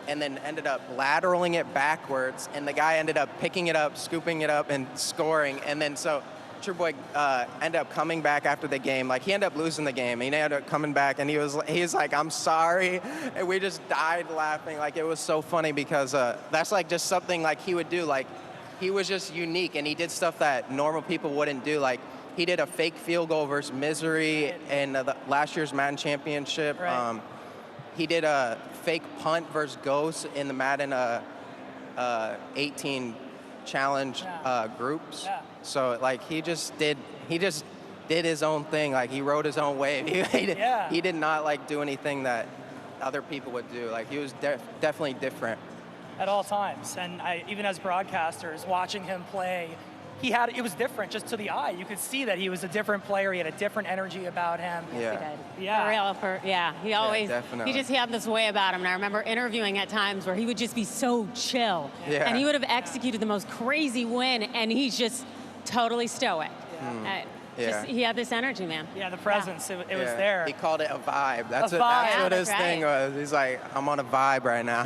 and then ended up lateraling it backwards, and the guy ended up picking it up, scooping it up, and scoring. And then so True Boy ended up coming back after the game. Like he ended up losing the game. He ended up coming back, and he was like, I'm sorry. And we just died laughing. Like it was so funny, because that's like just something like he would do. Like he was just unique, and he did stuff that normal people wouldn't do. Like he did a fake field goal versus Misery in the last year's Madden Championship. Right. He did a fake punt versus Ghost in the Madden 18 challenge groups. Yeah. So like he just did his own thing. Like he rode his own wave. He did not like do anything that other people would do. Like he was definitely different at all times. And even as broadcasters, watching him play, it was different just to the eye. You could see that he was a different player. He had a different energy about him. Yeah. He always, definitely. he had this way about him. And I remember interviewing at times where he would just be so chill. Yeah. And he would have executed the most crazy win, and he's just totally stoic. He had this energy, man. Yeah, the presence, it was there. He called it a vibe. That's what his thing was. He's like, I'm on a vibe right now.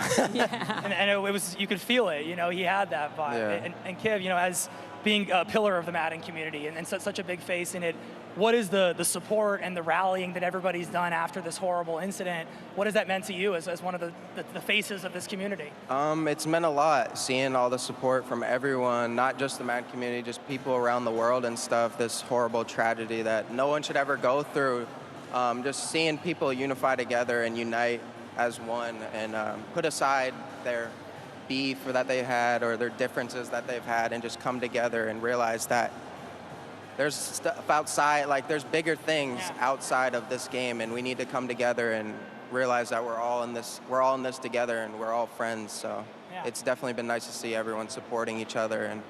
And it was, you could feel it, he had that vibe. Yeah. And Kiv, as being a pillar of the Madden community and such a big face in it, what is the support and the rallying that everybody's done after this horrible incident? What has that meant to you as one of the faces of this community? It's meant a lot, seeing all the support from everyone, not just the Madden community, just people around the world and stuff, this horrible tragedy that no one should ever go through. Just seeing people unify together and unite as one, and put aside their beef that they had or their differences that they've had, and just come together and realize that there's stuff outside, like there's bigger things outside of this game, and we need to come together and realize that we're all in this together, and we're all friends. So it's definitely been nice to see everyone supporting each other, and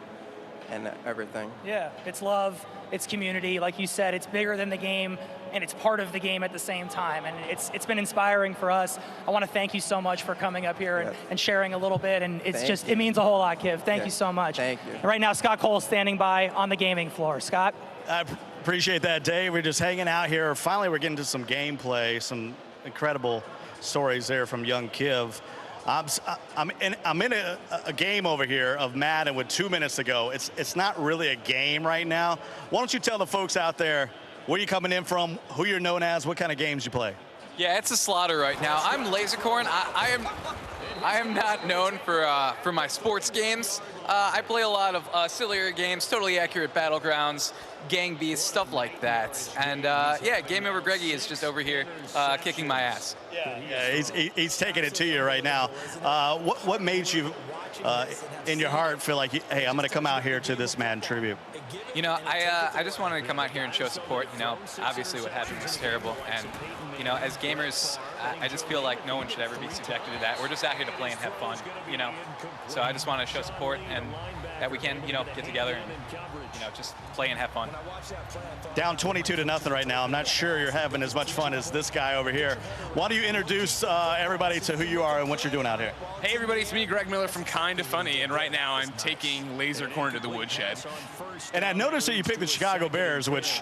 and everything. Yeah, it's love, it's community. Like you said, it's bigger than the game, and it's part of the game at the same time. And it's been inspiring for us. I want to thank you so much for coming up here and sharing a little bit. And it means a whole lot, Kiv. Thank you so much. Thank you. And right now, Scott Cole's standing by on the gaming floor. Scott? I appreciate that, Dave. We're just hanging out here. Finally, we're getting to some gameplay, some incredible stories there from young Kiv. I'm in a game over here of Madden with 2 minutes to go. It's not really a game right now. Why don't you tell the folks out there where you're coming in from, who you're known as, what kind of games you play? Yeah, it's a slaughter right now. I'm Lasercorn. I am not known for my sports games. I play a lot of sillier games, totally accurate battlegrounds, gang beasts, stuff like that. And yeah, Game Over Greggy is just over here kicking my ass. Yeah, he's taking it to you right now. What made you, in your heart, feel like, hey, I'm going to come out here to this Madden tribute? You know, I just wanted to come out here and show support. You know, obviously what happened was terrible, and you know, as gamers, I just feel like no one should ever be subjected to that. We're just out here to play and have fun, you know. So I just want to show support and that we can, you know, get together and, you know, just play and have fun. Down 22-0 right now. I'm not sure you're having as much fun as this guy over here. Why don't you introduce everybody to who you are and what you're doing out here? Hey everybody, it's me, Greg Miller from Kinda Funny, and right now I'm taking Lasercorn to the woodshed. And I noticed that you picked the Chicago Bears, which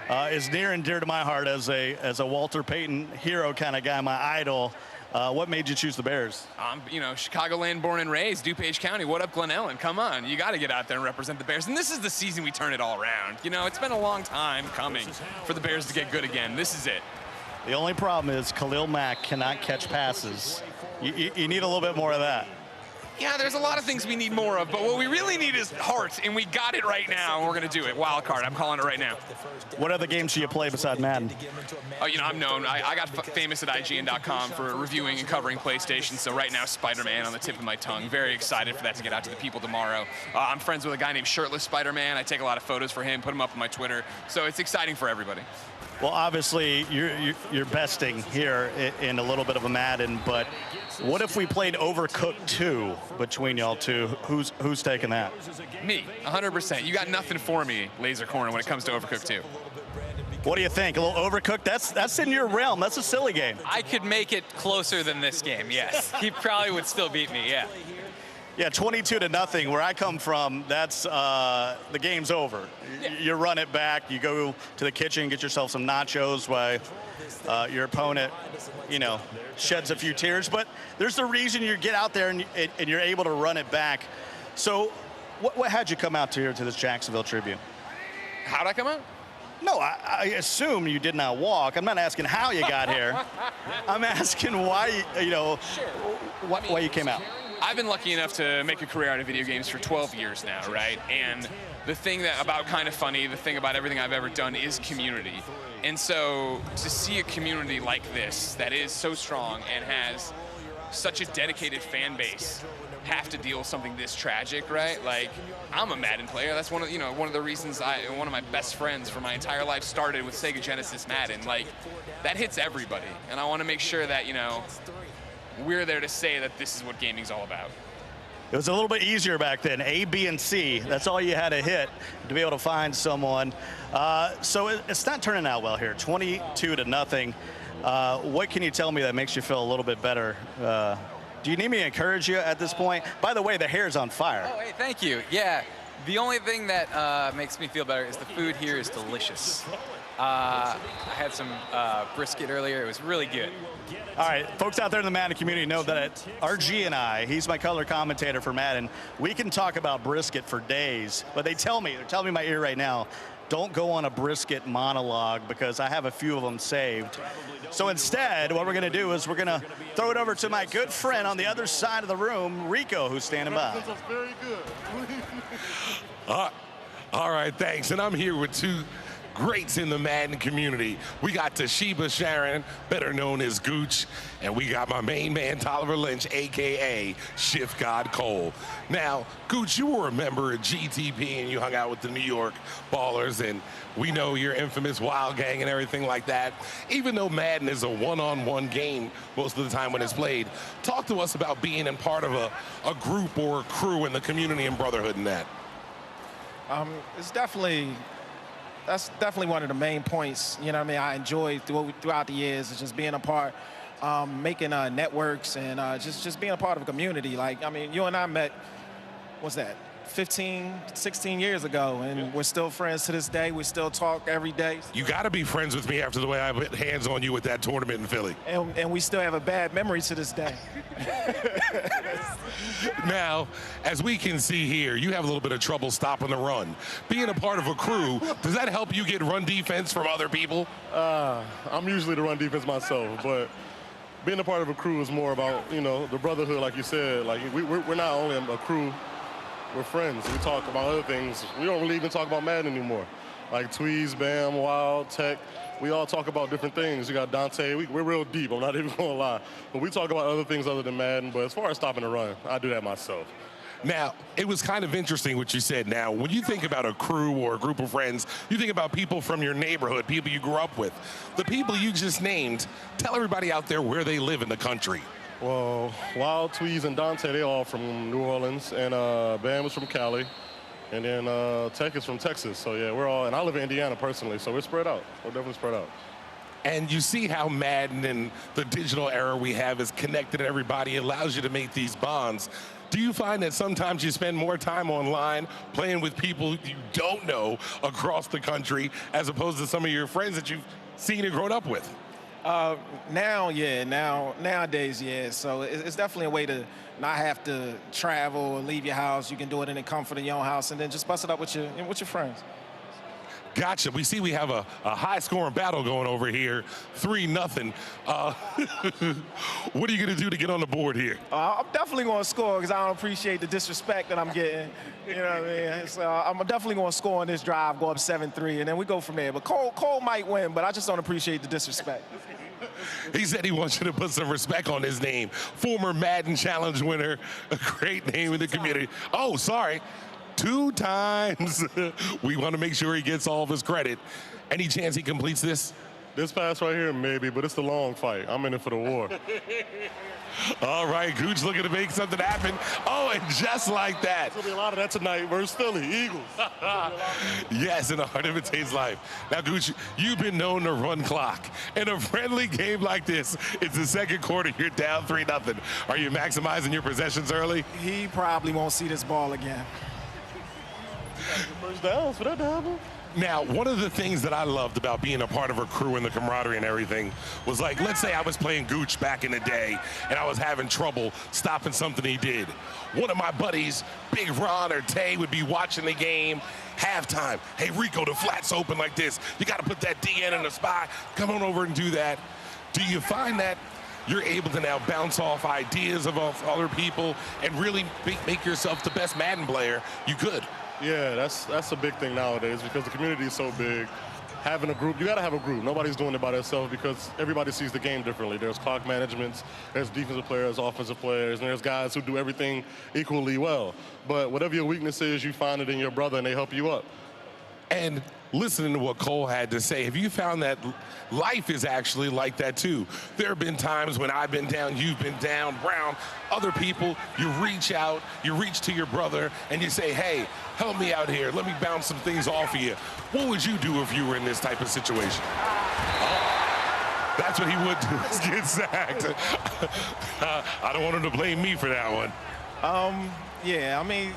is near and dear to my heart as a Walter Payton hero kind of guy, my idol. What made you choose the Bears? You know, Chicagoland born and raised, DuPage County. What up, Glen Ellen? Come on, you got to get out there and represent the Bears. And this is the season we turn it all around. You know, it's been a long time coming for the Bears to get good again. This is it. The only problem is Khalil Mack cannot catch passes. You need a little bit more of that. Yeah, there's a lot of things we need more of, but what we really need is heart, and we got it right now, and we're going to do it. Wild card, I'm calling it right now. What other games do you play besides Madden? Oh, you know, I'm known. I got famous at IGN.com for reviewing and covering PlayStation, so right now Spider-Man on the tip of my tongue. Very excited for that to get out to the people tomorrow. I'm friends with a guy named Shirtless Spider-Man. I take a lot of photos for him, put them up on my Twitter, so it's exciting for everybody. Well, obviously, you're besting here in a little bit of a Madden, but what if we played Overcooked 2 between y'all two? Who's taking that? Me, 100%. You got nothing for me, Lasercorn, when it comes to Overcooked 2. What do you think? A little Overcooked? That's in your realm. That's a silly game. I could make it closer than this game, yes. He probably would still beat me, yeah. Yeah, 22-0. Where I come from, that's the game's over. You run it back. You go to the kitchen, get yourself some nachos while your opponent, you know, sheds a few tears. But there's the reason you get out there and you're able to run it back. So, what had you come out here to this Jacksonville Tribune? How'd I come out? No, I assume you did not walk. I'm not asking how you got here. I'm asking why, you know, why you came out. I've been lucky enough to make a career out of video games for 12 years now, right? And the thing that about Kinda Funny, the thing about everything I've ever done is community. And so to see a community like this that is so strong and has such a dedicated fan base have to deal with something this tragic, right? Like, I'm a Madden player. That's one of the reasons one of my best friends for my entire life started with Sega Genesis Madden. Like, that hits everybody. And I want to make sure that, you know, we're there to say that this is what gaming's all about. It was a little bit easier back then. A, B, and C. That's all you had to hit to be able to find someone. So it's not turning out well here. 22-0. What can you tell me that makes you feel a little bit better? Do you need me to encourage you at this point? By the way, the hair's on fire. Oh, hey, thank you. Yeah, the only thing that makes me feel better is the food here is delicious. I had some brisket earlier. It was really good. All right, folks out there in the Madden community know that RG and I, he's my color commentator for Madden, we can talk about brisket for days, but they're telling me in my ear right now, don't go on a brisket monologue because I have a few of them saved. So instead, what we're going to do is we're going to throw it over to my good friend on the other side of the room, Rico, who's standing by. That's very good. All right, thanks. And I'm here with two greats in the Madden community. We got Toshiba Sharon, better known as Gooch, and we got my main man, Tolliver Lynch, a.k.a. Shift God Cole. Now, Gooch, you were a member of GTP, and you hung out with the New York Ballers, and we know your infamous Wild Gang and everything like that. Even though Madden is a one-on-one game most of the time when it's played, talk to us about being in part of a group or a crew in the community and brotherhood in that. It's definitely, that's definitely one of the main points. You know what I mean? I enjoyed throughout the years is just being a part, making networks and just being a part of a community. Like, I mean, you and I met, what's that, 15, 16 years ago, and we're still friends to this day. We still talk every day. You got to be friends with me after the way I put hands on you with that tournament in Philly. And we still have a bad memory to this day. Now, as we can see here, you have a little bit of trouble stopping the run. Being a part of a crew, does that help you get run defense from other people? I'm usually the run defense myself, but being a part of a crew is more about, you know, the brotherhood, like you said. Like, we're not only a crew, we're friends. We talk about other things. We don't really even talk about Madden anymore. Like Tweez, Bam, Wild, Tech. We all talk about different things. You got Dante. We're real deep. I'm not even going to lie. But we talk about other things other than Madden. But as far as stopping the run, I do that myself. Now, it was kind of interesting what you said. Now, when you think about a crew or a group of friends, you think about people from your neighborhood, people you grew up with. The people you just named, tell everybody out there where they live in the country. Well, Wild, Tweez, and Dante, they all from New Orleans. And Bam is from Cali. And then Tech is from Texas. So, yeah, we're all, and I live in Indiana personally, so we're spread out. We're definitely spread out. And you see how Madden and the digital era we have is connected to everybody. It allows you to make these bonds. Do you find that sometimes you spend more time online playing with people you don't know across the country as opposed to some of your friends that you've seen and grown up with? Nowadays, yeah. So it's definitely a way to not have to travel or leave your house. You can do it in the comfort of your own house and then just bust it up with your friends. Gotcha. We see we have a high-scoring battle going over here, 3-0. What are you going to do to get on the board here? I'm definitely going to score because I don't appreciate the disrespect that I'm getting. You know what I mean? So I'm definitely going to score on this drive, go up 7-3, and then we go from there. But Cole might win, but I just don't appreciate the disrespect. He said he wants you to put some respect on his name. Former Madden Challenge winner, a great name in the community. Oh, sorry. 2 times. We want to make sure he gets all of his credit. Any chance he completes this? This pass right here, maybe, but it's the long fight. I'm in it for the war. All right, Gooch looking to make something happen. Oh, and just like that. There's going to be a lot of that tonight versus Philly, Eagles. Yes, and the heart imitates life. Now, Gooch, you've been known to run clock. In a friendly game like this, it's the second quarter, you're down 3-0. Are you maximizing your possessions early? He probably won't see this ball again. First downs for that to happen. Now, one of the things that I loved about being a part of a crew and the camaraderie and everything was like, let's say I was playing Gooch back in the day and I was having trouble stopping something he did. One of my buddies, Big Ron or Tay, would be watching the game, halftime. Hey, Rico, the flat's open like this. You got to put that DN in the spot. Come on over and do that. Do you find that you're able to now bounce off ideas of other people and really make yourself the best Madden player you could? Yeah, that's a big thing nowadays because the community is so big. Having a group, you got to have a group. Nobody's doing it by themselves because everybody sees the game differently. There's clock managements, there's defensive players, offensive players, and there's guys who do everything equally well. But whatever your weakness is, you find it in your brother and they help you up. And listening to what Cole had to say, have you found that life is actually like that too? There have been times when I've been down, you've been down, Brown, other people, you reach out, you reach to your brother and you say, hey, help me out here. Let me bounce some things off of you. What would you do if you were in this type of situation? Oh, that's what he would do, is get sacked. I don't want him to blame me for that one. Yeah, I mean,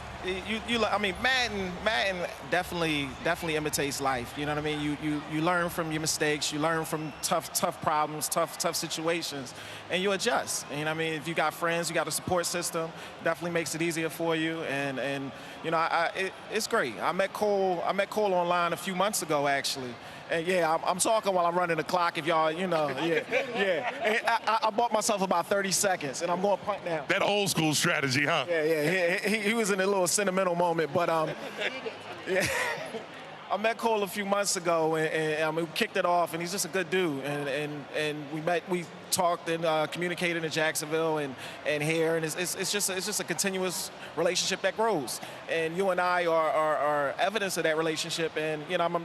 Madden definitely imitates life. You know what I mean? You learn from your mistakes, you learn from tough problems, tough situations, and you adjust. You know what I mean? If you got friends, you got a support system, definitely makes it easier for you. And you know, it's great. I met Cole online a few months ago, actually. And yeah, I'm talking while I'm running the clock. If y'all, you know, yeah. And I bought myself about 30 seconds, and I'm going to punt now. That old school strategy, huh? Yeah. He was in a little sentimental moment, but yeah. I met Cole a few months ago, and we kicked it off, and he's just a good dude. And we talked and communicated in Jacksonville and here, and it's just a continuous relationship that grows. And you and I are evidence of that relationship. And you know,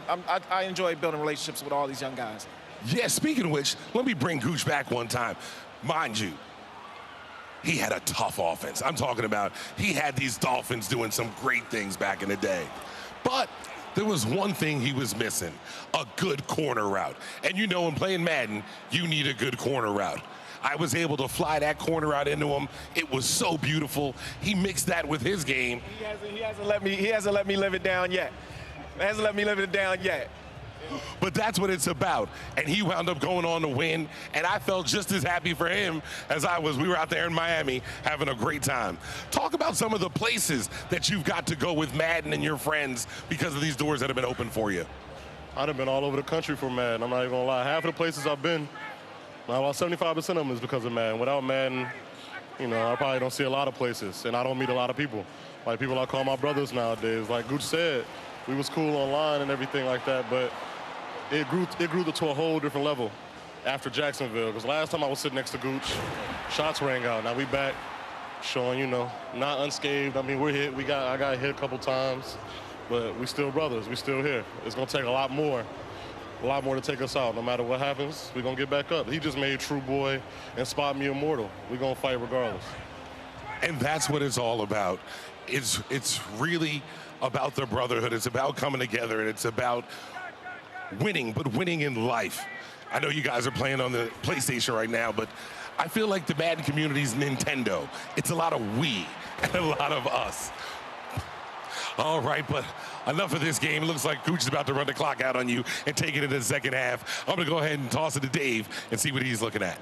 I enjoy building relationships with all these young guys. Yeah. Speaking of which, let me bring Gooch back one time, mind you. He had a tough offense. I'm talking about he had these Dolphins doing some great things back in the day. But there was one thing he was missing, a good corner route. And you know, in playing Madden, you need a good corner route. I was able to fly that corner route into him. It was so beautiful. He mixed that with his game. He hasn't let me live it down yet. But that's what it's about. And he wound up going on to win. And I felt just as happy for him as I was. We were out there in Miami having a great time. Talk about some of the places that you've got to go with Madden and your friends because of these doors that have been open for you. I've been all over the country for Madden. I'm not even gonna lie. Half of the places I've been, about 75% of them is because of Madden. Without Madden, you know, I probably don't see a lot of places, and I don't meet a lot of people. Like people I call my brothers nowadays. Like Gooch said, we was cool online and everything like that, but it grew to a whole different level after Jacksonville. Because last time I was sitting next to Gooch, shots rang out. Now we back, showing, you know, not unscathed. I mean, we're hit. I got hit a couple times, but we still brothers. We still here. It's gonna take a lot more to take us out. No matter what happens, we're gonna get back up. He just made True Boy and Spot Me immortal. We're gonna fight regardless. And that's what it's all about. It's really about the brotherhood. It's about coming together, and it's about winning, but winning in life. I know you guys are playing on the PlayStation right now, but I feel like the Madden community is Nintendo. It's a lot of we and a lot of us. All right, but enough of this game. It looks like Gooch is about to run the clock out on you and take it into the second half. I'm going to go ahead and toss it to Dave and see what he's looking at.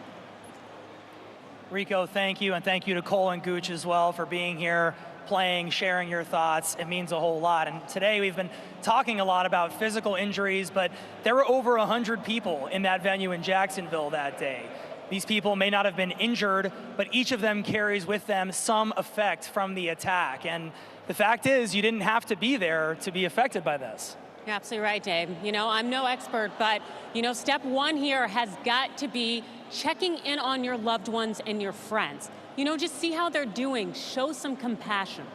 Rico, thank you, and thank you to Cole and Gooch as well for being here, playing, sharing your thoughts. It means a whole lot. And today we've been talking a lot about physical injuries, but there were over 100 people in that venue in Jacksonville that day. These people may not have been injured, but each of them carries with them some effect from the attack. And the fact is, you didn't have to be there to be affected by this. You're absolutely right, Dave. You know, I'm no expert, but, you know, step one here has got to be checking in on your loved ones and your friends. You know, just see how they're doing. Show some compassion.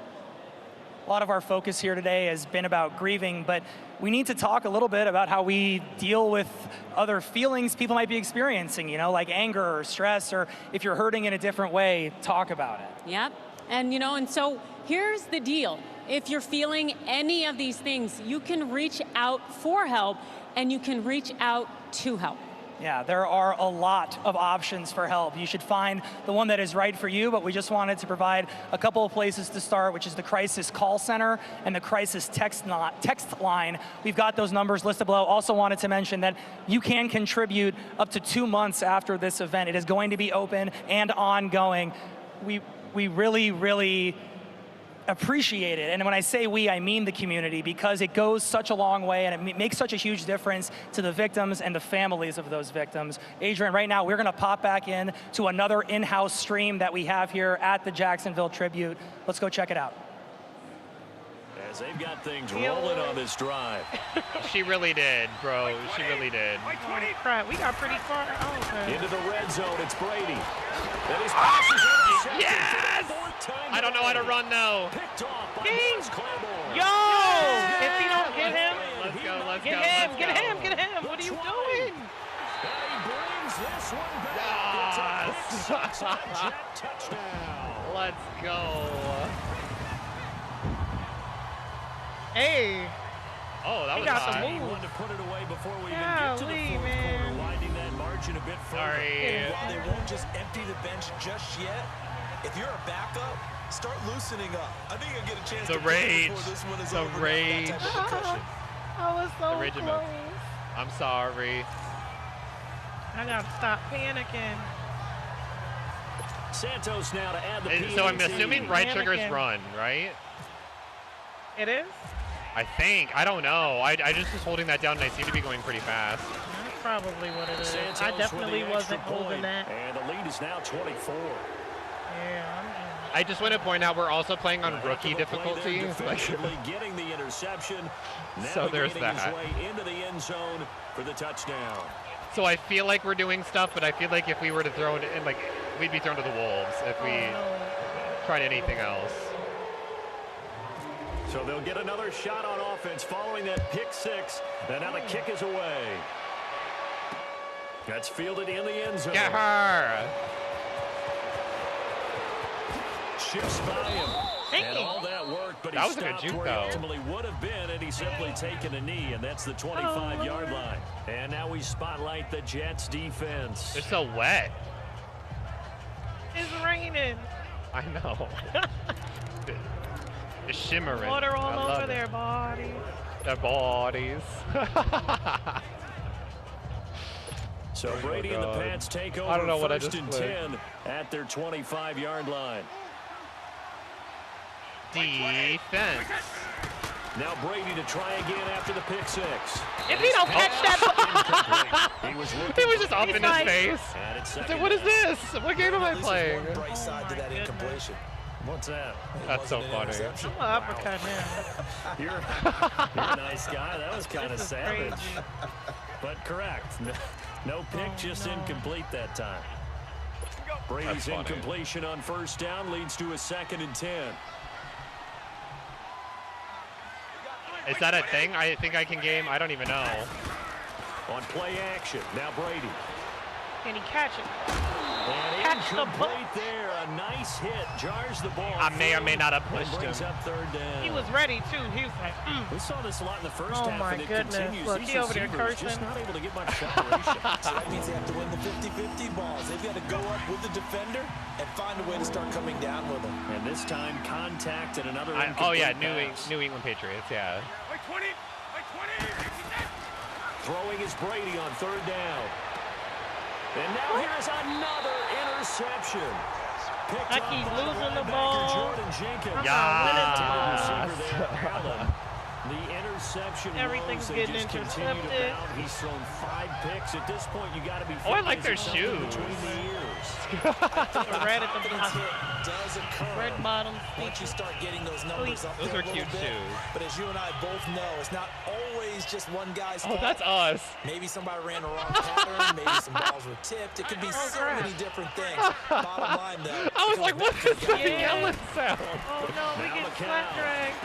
A lot of our focus here today has been about grieving, but we need to talk a little bit about how we deal with other feelings people might be experiencing, you know, like anger or stress, or if you're hurting in a different way, talk about it. Yep. And, you know, and so here's the deal. If you're feeling any of these things, you can reach out for help, and you can reach out to help. Yeah, there are a lot of options for help. You should find the one that is right for you, but we just wanted to provide a couple of places to start, which is the Crisis Call Center and the Crisis Text Line. We've got those numbers listed below. Also wanted to mention that you can contribute up to 2 months after this event. It is going to be open and ongoing. We really, really appreciate it. And when I say we, I mean the community, because it goes such a long way and it makes such a huge difference to the victims and the families of those victims. Adrian, right now we're going to pop back in to another in-house stream that we have here at the Jacksonville Tribute. Let's go check it out. As they've got things rolling on this drive. She really did, bro. She really did. Crap, we got pretty far. Oh, okay. Into the red zone, it's Brady. And his pass is intercepted. Yes! I don't know how to run though. Yo! If he don't get him, let's go. Get him. What are you doing? And he brings this one back. Touchdown. Let's go. Hey. Oh, that was got high. the move. Wanted to put it away before we even Yeah, get to the fourth quarter, widening that margin a bit further. Sorry. And while they won't just empty the bench just yet, if you're a backup, start loosening up. I think you'll get a chance The to play rage. before this one is The over. rage. That type of concussion. I was so The rage close. I'm sorry. I gotta stop panicking. Santos now to add the So I'm PAT. assuming right trigger is Mannequin. run, right? It is? I think. I don't know. I just was holding that down and I seem to be going pretty fast. That's probably what it is. Santos I with definitely the wasn't extra holding point, that. And the lead is now 24. Yeah, I just want to point out we're also playing on After rookie the play there difficulty. defensively getting the interception. So there's navigating that. his way into the end zone for the touchdown. So I feel like we're doing stuff, but I feel like if we were to throw it in, like, we'd be thrown to the wolves if we tried anything else. So they'll get another shot on offense following that pick six. And now the kick is away. That's fielded in the end zone. Get her! Shifts by him. And all that work, but That he was a good stopped juke, where he though. ultimately would have been had he simply taken a knee, and that's the 25-yard line. And now we spotlight the Jets defense. They're so wet. It's raining. I know. It's shimmering. Water I all love over it. their bodies. Their bodies. So Brady and the Pats take over I don't know what I first just and played. 10 at their 25-yard line. Defense. Now Brady to try again after the pick six. If he don't catch that, He was It was just up in his like- face. And it's I said, second what is down. this? What game am I playing? Bright side to that incompletion. What's that? That's so Wasn't an funny. interception. I'm gonna uppercut him. You're a nice guy. That was kind of This is savage. crazy. But correct. No pick, just incomplete that time. Brady's funny. incompletion on first down leads to a 2nd and 10. Is that a thing? I think I can game. I don't even know. On play action, now Brady. Can he catch it? And Catch the ball. incomplete there. A nice hit. Jars the ball. I may or may not have and pushed brings him. up 3rd down. He was ready too. He was like, We saw this a lot in the first Oh half, my and it goodness. continues. Look, These he over there receivers just cursing. not able to get much separation. So that means they have to win the 50-50 balls. They've got to go up with the defender and find a way to start coming down with them. And this time, contact and another Oh yeah, incomplete pass. New England Patriots. Yeah. Throwing is Brady on 3rd down. And now here's another interception. Picked like up he's by losing the linebacker ball. Jordan Jenkins. I'm not winning Receiver there, Allen. The interception Everything's woes, they getting just continue to intercepted. mount. He's thrown 5 picks. At this point, you got to be Oh, I like thinking their something shoes. between the ears. red at the Confidence bottom. hit does occur Red bottom. once you start getting those numbers up Those there are a little cute bit. shoes. But as you and I both know, it's not always just one guy's Oh, fault. that's us. Maybe somebody ran the wrong pattern. Maybe some balls were tipped. It could be so many different things. Bottom line, though. I was like, what is that Yeah. yelling sound? Oh no, we Now get McCall. slap dragged.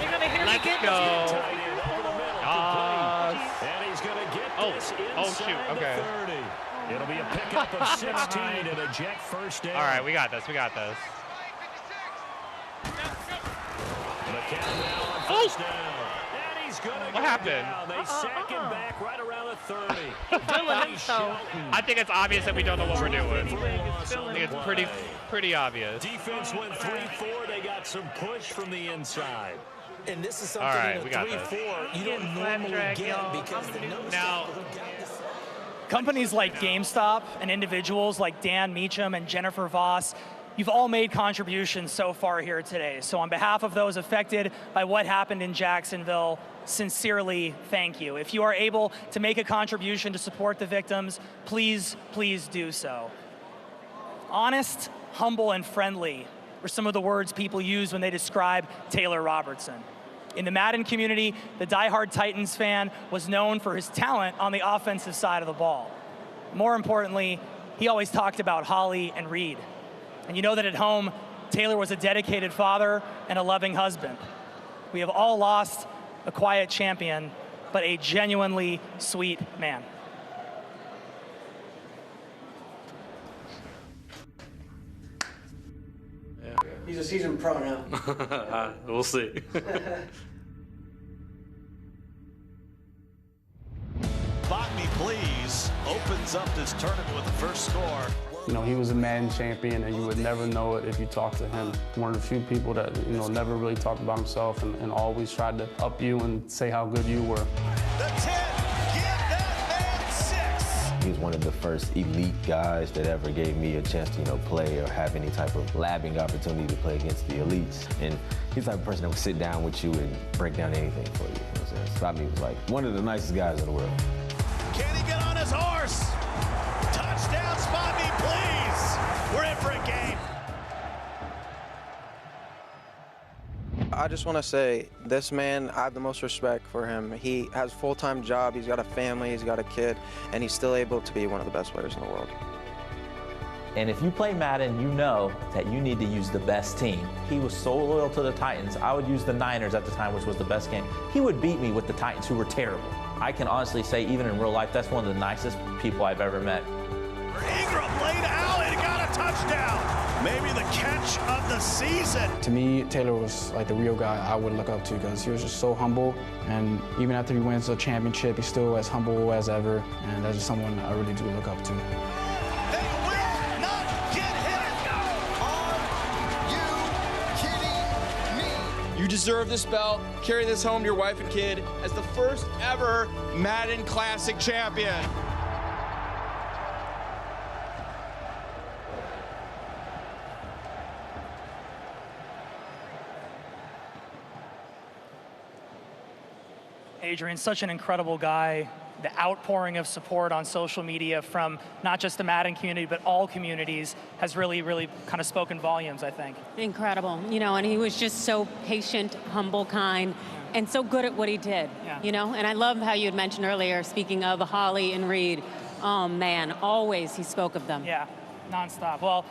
You're gonna hear Let's me get go. Tight end over the middle, complete. Yes. And he's going to get Oh. this Oh, inside shoot. Okay. the 30. It'll be a pickup of 16 and a Jet first down. All right, we got this. We got this. McCall now on Oh. first down. And he's going to What happened? down. They sack him back right around the 30. Feeling He's himself. shouting. I think it's obvious that we don't know what we're doing. Anything is I I feeling think it's play. pretty obvious. Defense went 3-4. They got some push from the inside. And this is All something right, in a we got this. 3-4 you Getting don't slap normally dragged, get y'all. because the nose Now- tackle who got this. Companies like GameStop and individuals like Dan Meacham and Jennifer Voss, you've all made contributions so far here today. So on behalf of those affected by what happened in Jacksonville, sincerely thank you. If you are able to make a contribution to support the victims, please, please do so. Honest, humble, and friendly were some of the words people use when they describe Taylor Robertson. In the Madden community, the diehard Titans fan was known for his talent on the offensive side of the ball. More importantly, he always talked about Holly and Reed. And you know that at home, Taylor was a dedicated father and a loving husband. We have all lost a quiet champion, but a genuinely sweet man. He's a seasoned pro now. We'll see. Spot Me Please opens up this tournament with the first score. You know, he was a Madden champion, and you would never know it if you talked to him. One of the few people that, you know, never really talked about himself and always tried to up you and say how good you were. The 10, give that man 6. He was one of the first elite guys that ever gave me a chance to, play or have any type of labbing opportunity to play against the elites. And he's the type of person that would sit down with you and break down anything for you. You know what I'm saying? Spot Me was like one of the nicest guys in the world. Can he get on his horse? Touchdown, Spot Me Please. We're in for a game. I just want to say, this man, I have the most respect for him. He has a full-time job, he's got a family, he's got a kid, and he's still able to be one of the best players in the world. And if you play Madden, you know that you need to use the best team. He was so loyal to the Titans. I would use the Niners at the time, which was the best game. He would beat me with the Titans, who were terrible. I can honestly say, even in real life, that's one of the nicest people I've ever met. Ingram laid out and got a touchdown. maybe the catch of the season. To me, Taylor was like the real guy I would look up to because he was just so humble. And even after he wins a championship, he's still as humble as ever. And that's just someone I really do look up to. You deserve this belt. Carry this home to your wife and kid as the first ever Madden Classic champion. Adrian, such an incredible guy. The outpouring of support on social media from not just the Madden community, but all communities has really, really kind of spoken volumes, I think. Incredible, you know, and he was just so patient, humble, kind, and so good at what he did, you know? And I love how you had mentioned earlier, speaking of Holly and Reed, oh man, always he spoke of them. Yeah, nonstop. Well,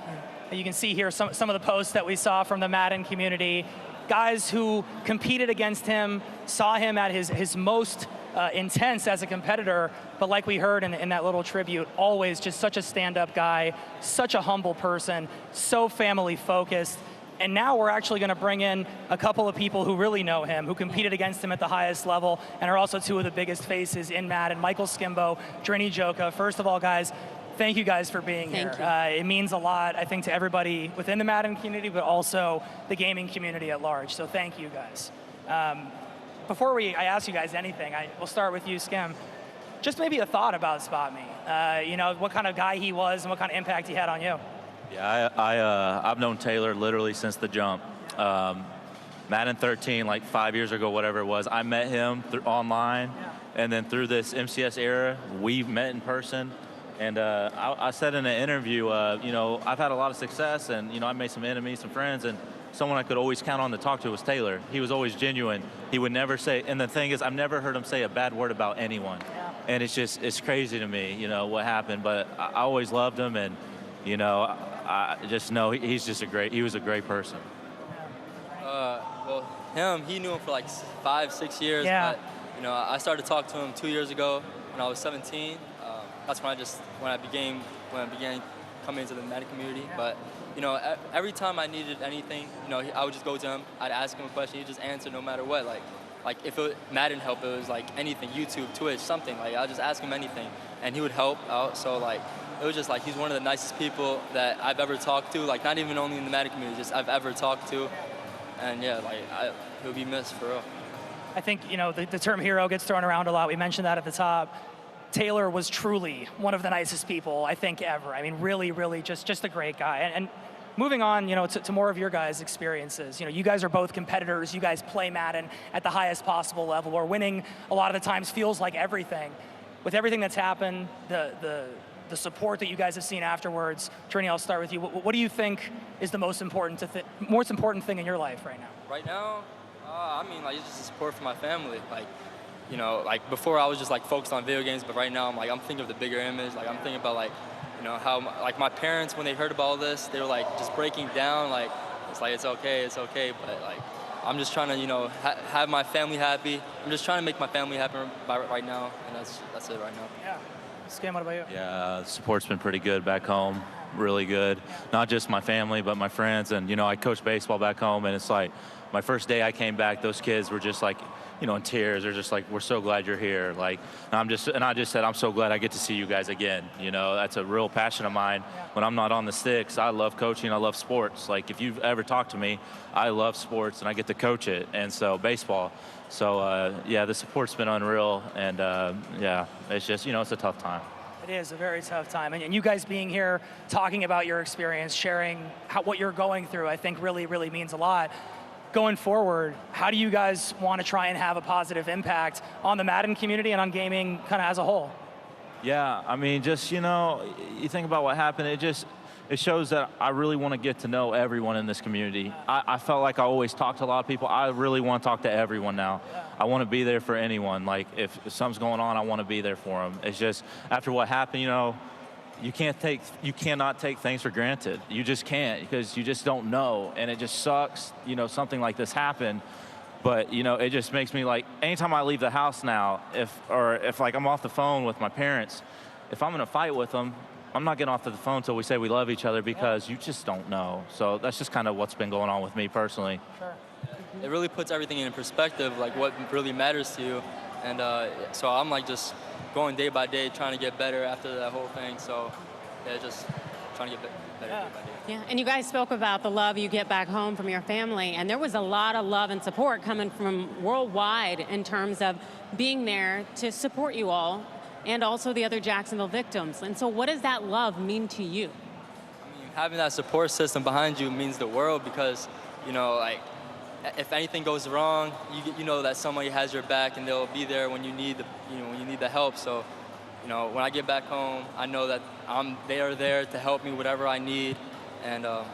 you can see here some of the posts that we saw from the Madden community. Guys who competed against him, saw him at his most intense as a competitor, but like we heard in that little tribute, always just such a stand-up guy, such a humble person, so family-focused. And now we're actually going to bring in a couple of people who really know him, who competed against him at the highest level, and are also two of the biggest faces in Madden, Michael Skimbo, Drini Joka. First of all, guys, thank you guys for being here. It means a lot, I think, to everybody within the Madden community, but also the gaming community at large. So thank you, guys. Before I ask you guys anything, we'll start with you, Skim. Just maybe a thought about Spot Me. You know, what kind of guy he was and what kind of impact he had on you. Yeah, I've known Taylor literally since the jump. Madden 13, like 5 years ago, whatever it was, I met him online, and then through this MCS era, we met in person. And I said in an interview, you know, I've had a lot of success, and you know, I made some enemies, some friends, and someone I could always count on to talk to was Taylor. He was always genuine. He would never say, and the thing is, I've never heard him say a bad word about anyone. And it's crazy to me, you know, what happened. But I always loved him, and you know, I just know he was a great person. Well, he knew him for like 5-6 years. But, you know, I started to talk to him 2 years ago when I was 17. That's when I began coming into the Madden community. But you know, every time I needed anything, you know, I would just go to him. I'd ask him a question. He'd just answer no matter what. Like if Madden help, it was like anything, YouTube, Twitch, something. Like I'd just ask him anything, and he would help out. So like it was just like he's one of the nicest people that I've ever talked to. Like not even only in the Madden community, just I've ever talked to. And yeah, like he'll be missed for real. I think, you know, the term hero gets thrown around a lot. We mentioned that at the top. Taylor was truly one of the nicest people, I think, ever. I mean, really, really just a great guy. And moving on, you know, to more of your guys' experiences. You know, you guys are both competitors. You guys play Madden at the highest possible level, where winning a lot of the times feels like everything. With everything that's happened, the support that you guys have seen afterwards, Trini, I'll start with you. What do you think is the most important thing in your life right now? Right now, I mean, like, it's just the support from my family. Like, you know, like before I was just like focused on video games, but right now I'm thinking of the bigger image. Like I'm thinking about like, you know, how like my parents, when they heard about all this, they were like just breaking down. Like it's okay, but like I'm just trying to, you know, have my family happy. I'm just trying to make my family happy right now, and that's it right now. Yeah. Skim, what about you? Yeah, the support's been pretty good back home, really good. Not just my family, but my friends, and you know, I coach baseball back home, and it's like my first day I came back, those kids were just like, you know, in tears. They're just like, we're so glad you're here. Like, I just said, I'm so glad I get to see you guys again. You know, that's a real passion of mine. When I'm not on the sticks, I love coaching, I love sports. Like, if you've ever talked to me, I love sports and I get to coach it. And so baseball. So yeah, the support's been unreal. And yeah, it's just, you know, it's a tough time. It is a very tough time. And you guys being here, talking about your experience, sharing what you're going through, I think really, really means a lot. Going forward, how do you guys want to try and have a positive impact on the Madden community and on gaming kind of as a whole? Yeah, I mean, just, you know, you think about what happened, it shows that I really want to get to know everyone in this community. I felt like I always talked to a lot of people. I really want to talk to everyone now. I want to be there for anyone. Like, if something's going on, I want to be there for them. It's just, after what happened, you know, you cannot take things for granted. You just can't, because you just don't know, and it just sucks, you know, something like this happened. But, you know, it just makes me like, anytime I leave the house now, if like I'm off the phone with my parents, if I'm in a fight with them, I'm not getting off the phone until we say we love each other because you just don't know. So that's just kind of what's been going on with me personally. Sure. It really puts everything in perspective, like what really matters to you. And so I'm like just going day by day, trying to get better after that whole thing. So yeah, just trying to get better day by day. Yeah, and you guys spoke about the love you get back home from your family, and there was a lot of love and support coming from worldwide in terms of being there to support you all and also the other Jacksonville victims. And so what does that love mean to you? I mean, having that support system behind you means the world because, you know, like, if anything goes wrong, you know that somebody has your back and they'll be there when you need the help. So, you know, when I get back home, I know that they are there to help me whatever I need. And I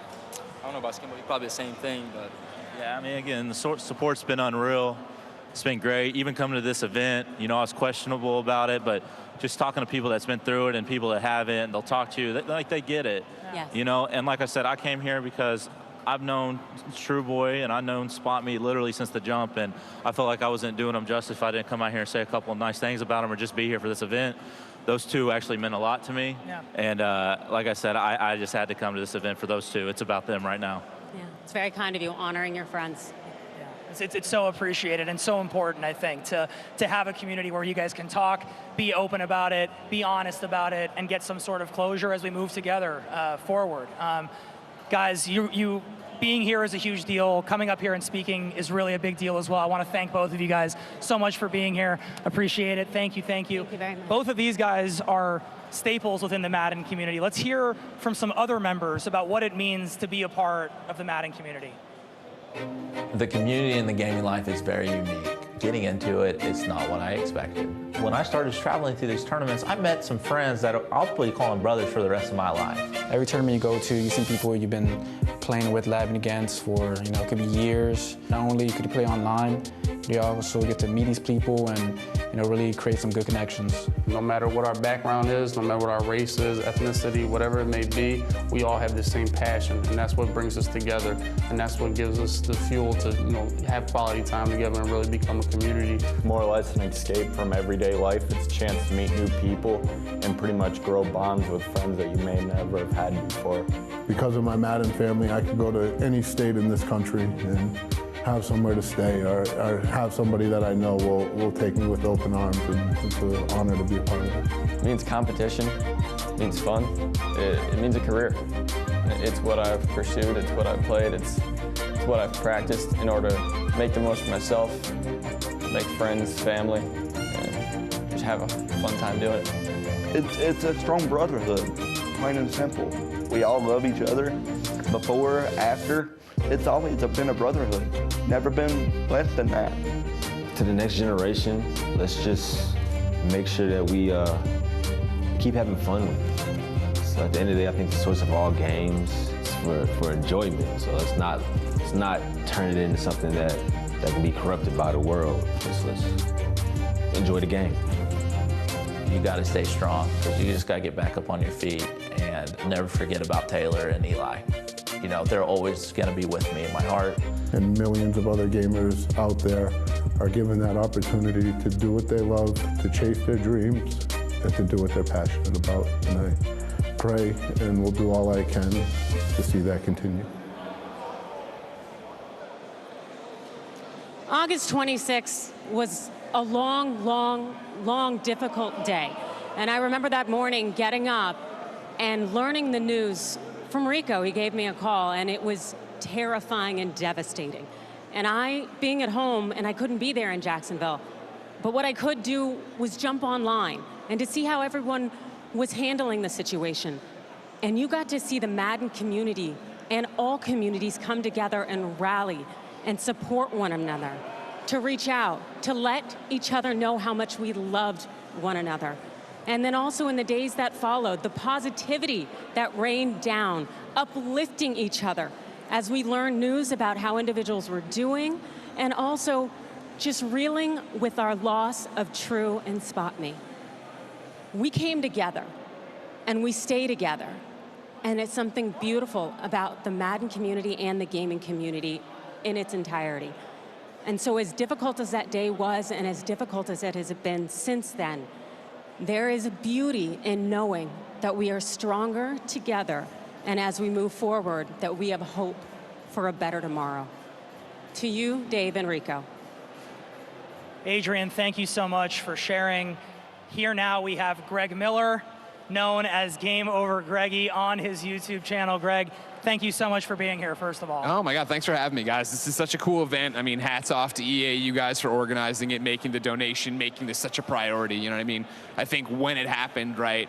don't know about Skimbo, probably the same thing, but. Yeah, I mean, again, the support's been unreal. It's been great. Even coming to this event, you know, I was questionable about it, but just talking to people that's been through it and people that haven't, they'll talk to you, they get it. Yes. You know, and like I said, I came here because I've known True Boy and I've known Spot Me literally since the jump, and I felt like I wasn't doing them justice if I didn't come out here and say a couple of nice things about them or just be here for this event. Those two actually meant a lot to me. Yeah. And like I said, I just had to come to this event for those two. It's about them right now. Yeah, it's very kind of you, honoring your friends. It's so appreciated and so important, I think, to have a community where you guys can talk, be open about it, be honest about it, and get some sort of closure as we move together forward. Guys, you being here is a huge deal. Coming up here and speaking is really a big deal as well. I want to thank both of you guys so much for being here. Appreciate it. Thank you, thank you. Thank you very much. Both of these guys are staples within the Madden community. Let's hear from some other members about what it means to be a part of the Madden community. The community in the gaming life is very unique. Getting into it is not what I expected. When I started traveling to these tournaments, I met some friends that I'll probably call them brothers for the rest of my life. Every tournament you go to, you see people you've been playing with, labbing against for, you know, it could be years. Not only could you play online, you also get to meet these people and, you know, really create some good connections. No matter what our background is, no matter what our race is, ethnicity, whatever it may be, we all have the same passion, and that's what brings us together, and that's what gives us the fuel to, you know, have quality time together and really become a community. More or less an escape from everyday life. It's a chance to meet new people and pretty much grow bonds with friends that you may never have had before. Because of my Madden family, I can go to any state in this country and have somewhere to stay, or have somebody that I know will take me with open arms, and it's an honor to be a part of it. It means competition, it means fun, it means a career. It's what I've pursued, it's what I've played, it's what I've practiced in order to make the most of myself, make friends, family, and just have a fun time doing it. It's a strong brotherhood, plain and simple. We all love each other, before, after. It's always been a brotherhood, never been less than that. To the next generation, let's just make sure that we keep having fun with it. So at the end of the day, I think the source of all games is for enjoyment. So let's not turn it into something that can be corrupted by the world. Just let's enjoy the game. You got to stay strong, because you just got to get back up on your feet and never forget about Taylor and Eli. You know, they're always going to be with me in my heart. And millions of other gamers out there are given that opportunity to do what they love, to chase their dreams, and to do what they're passionate about. And I pray and will do all I can to see that continue. August 26th was a long, difficult day. And I remember that morning getting up and learning the news from Rico. He gave me a call, and it was terrifying and devastating. And I, being at home, and I couldn't be there in Jacksonville, but what I could do was jump online and to see how everyone was handling the situation. And you got to see the Madden community and all communities come together and rally and support one another, to reach out, to let each other know how much we loved one another. And then also in the days that followed, the positivity that rained down, uplifting each other as we learned news about how individuals were doing, and also just reeling with our loss of True and Spot Me. We came together, and we stay together. And it's something beautiful about the Madden community and the gaming community in its entirety. And so as difficult as that day was, and as difficult as it has been since then, There is beauty in knowing that we are stronger together, and as we move forward, that we have hope for a better tomorrow. To you, Dave and Rico. Adrian, thank you so much for sharing. Here now we have Greg Miller, known as Game Over Greggy on his YouTube channel. Greg, thank you so much for being here, first of all. Oh my God, thanks for having me, guys. This is such a cool event. I mean, hats off to EA, you guys, for organizing it, making the donation, making this such a priority, you know what I mean? I think when it happened, right,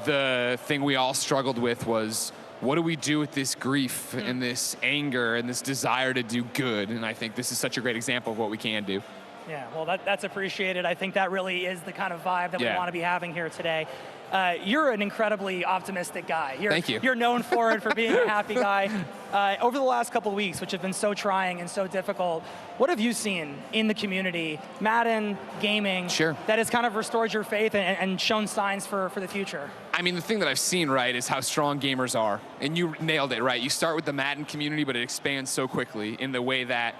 the thing we all struggled with was, what do we do with this grief and this anger and this desire to do good? And I think this is such a great example of what we can do. Yeah, well, that's appreciated. I think that really is the kind of vibe that we want to be having here today. You're an incredibly optimistic guy. Thank you. You're known for it, for being a happy guy. Over the last couple of weeks, which have been so trying and so difficult, what have you seen in the community, Madden, gaming, that has kind of restored your faith and shown signs for the future? I mean, the thing that I've seen, right, is how strong gamers are. And you nailed it, right? You start with the Madden community, but it expands so quickly in the way that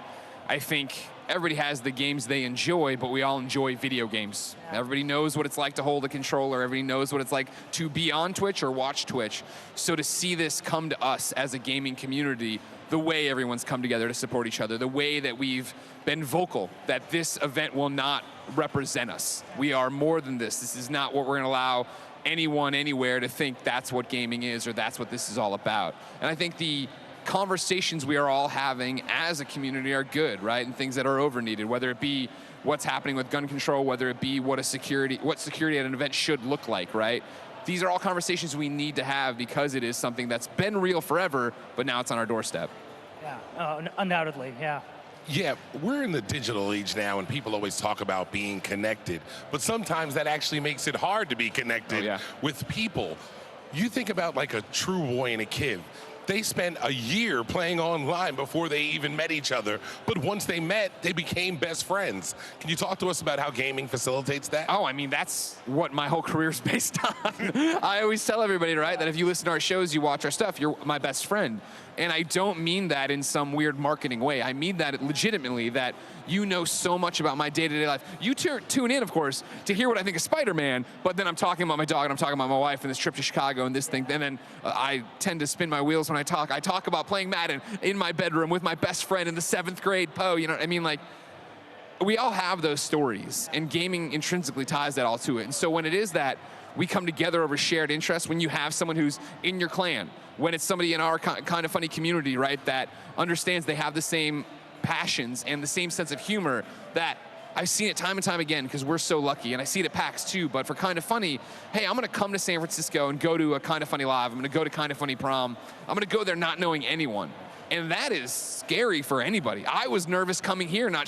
I think everybody has the games they enjoy, but we all enjoy video games. Everybody knows what it's like to hold a controller. Everybody knows what it's like to be on Twitch or watch Twitch. So to see this come to us as a gaming community, the way everyone's come together to support each other, the way that we've been vocal that this event will not represent us. We are more than this. This is not what we're gonna allow anyone anywhere to think that's what gaming is or that's what this is all about. And I think the conversations we are all having as a community are good, right? And things that are over needed, whether it be what's happening with gun control, whether it be what security at an event should look like, right? These are all conversations we need to have because it is something that's been real forever, but now it's on our doorstep. Yeah, undoubtedly, yeah. Yeah, we're in the digital age now, and people always talk about being connected, but sometimes that actually makes it hard to be connected with people. You think about like a true boy and a kid. They spent a year playing online before they even met each other. But once they met, they became best friends. Can you talk to us about how gaming facilitates that? Oh, I mean, that's what my whole career is based on. I always tell everybody, right, that if you listen to our shows, you watch our stuff, you're my best friend. And I don't mean that in some weird marketing way. I mean that legitimately, that you know so much about my day-to-day life. You tune in, of course, to hear what I think of Spider-Man, but then I'm talking about my dog, and I'm talking about my wife, and this trip to Chicago, and this thing. And then I tend to spin my wheels when I talk. I talk about playing Madden in my bedroom with my best friend in the 7th grade, Poe. You know what I mean? Like, we all have those stories, and gaming intrinsically ties that all to it. And so when it is that we come together over shared interests, when you have someone who's in your clan, when it's somebody in our kind of funny community, right, that understands they have the same passions and the same sense of humor, that I've seen it time and time again because we're so lucky, and I see it at PAX too, but for Kind of Funny, hey, I'm gonna come to San Francisco and go to a Kind of Funny Live, I'm gonna go to Kind of Funny Prom, I'm gonna go there not knowing anyone. And that is scary for anybody. I was nervous coming here, not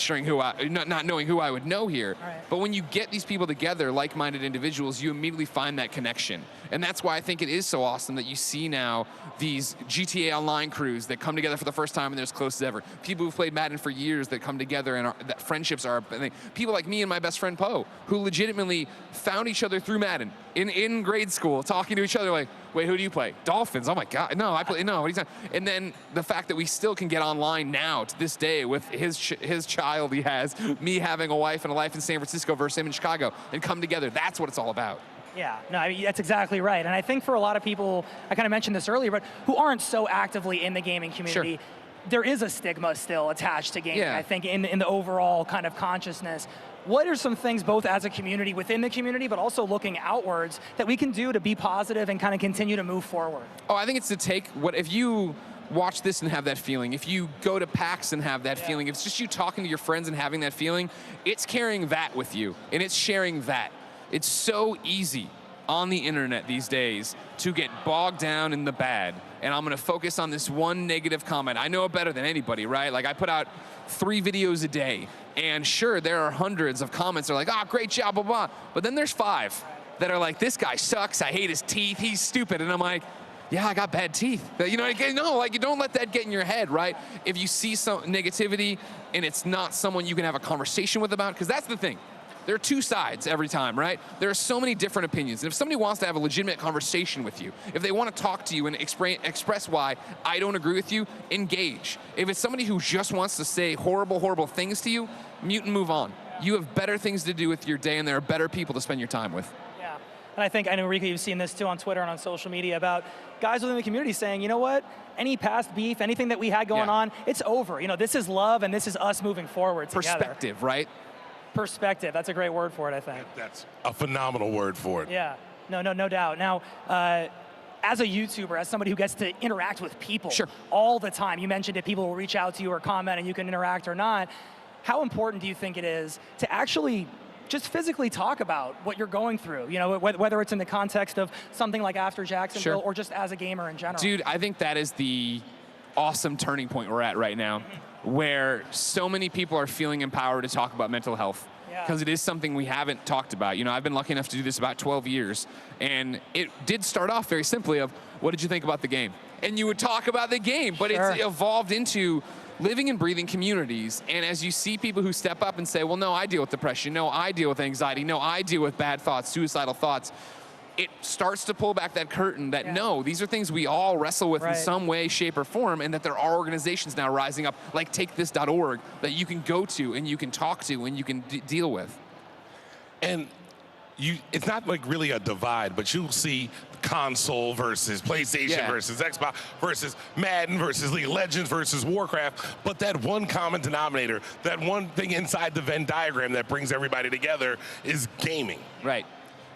knowing who I would know here. Right. But when you get these people together, like-minded individuals, you immediately find that connection. And that's why I think it is so awesome that you see now these GTA Online crews that come together for the first time and they're as close as ever. People who've played Madden for years that come together and that friendships are, people like me and my best friend Poe, who legitimately found each other through Madden in grade school, talking to each other like, wait, who do you play? Dolphins, oh my God, no, I play, no, what are you talking? And then the fact that we still can get online now to this day with his child he has, me having a wife and a life in San Francisco versus him in Chicago, and come together, that's what it's all about. Yeah, no, I mean, that's exactly right. And I think for a lot of people, I kind of mentioned this earlier, but who aren't so actively in the gaming community, there is a stigma still attached to gaming, I think, in the overall kind of consciousness. What are some things, both as a community, within the community, but also looking outwards, that we can do to be positive and kind of continue to move forward? Oh, I think it's to take if you watch this and have that feeling, if you go to PAX and have that feeling, if it's just you talking to your friends and having that feeling, it's carrying that with you, and it's sharing that. It's so easy on the internet these days to get bogged down in the bad. And I'm gonna focus on this one negative comment. I know it better than anybody, right? Like, I put out 3 videos a day, and sure, there are hundreds of comments that are like, oh, great job, blah, blah. But then there's 5 that are like, this guy sucks, I hate his teeth, he's stupid. And I'm like, yeah, I got bad teeth. You know, no, like, you don't let that get in your head, right? If you see some negativity and it's not someone you can have a conversation with about, because that's the thing. There are 2 sides every time, right? There are so many different opinions. And if somebody wants to have a legitimate conversation with you, if they want to talk to you and express why I don't agree with you, engage. If it's somebody who just wants to say horrible, horrible things to you, mute and move on. You have better things to do with your day, and there are better people to spend your time with. Yeah, And I know, Rico, you've seen this too on Twitter and on social media about guys within the community saying, you know what, any past beef, anything that we had going on, it's over. You know, this is love and this is us moving forward together. Perspective, right? Perspective, that's a great word for it, I think. That's a phenomenal word for it. Yeah, no doubt. Now, as a YouTuber, as somebody who gets to interact with people all the time, you mentioned it, people will reach out to you or comment and you can interact or not. How important do you think it is to actually just physically talk about what you're going through, you know, whether it's in the context of something like after Jacksonville or just as a gamer in general? Dude, I think that is the awesome turning point we're at right now, where so many people are feeling empowered to talk about mental health. Because it is something we haven't talked about. You know, I've been lucky enough to do this about 12 years, and it did start off very simply of, what did you think about the game? And you would talk about the game, but it's evolved into living and breathing communities. And as you see people who step up and say, well, no, I deal with depression, no, I deal with anxiety, no, I deal with bad thoughts, suicidal thoughts, it starts to pull back that curtain that no, these are things we all wrestle with in some way, shape, or form, and that there are organizations now rising up, like TakeThis.org, that you can go to and you can talk to and you can deal with. And it's not like really a divide, but you'll see console versus PlayStation versus Xbox versus Madden versus League of Legends versus Warcraft, but that one common denominator, that one thing inside the Venn diagram that brings everybody together is gaming. Right.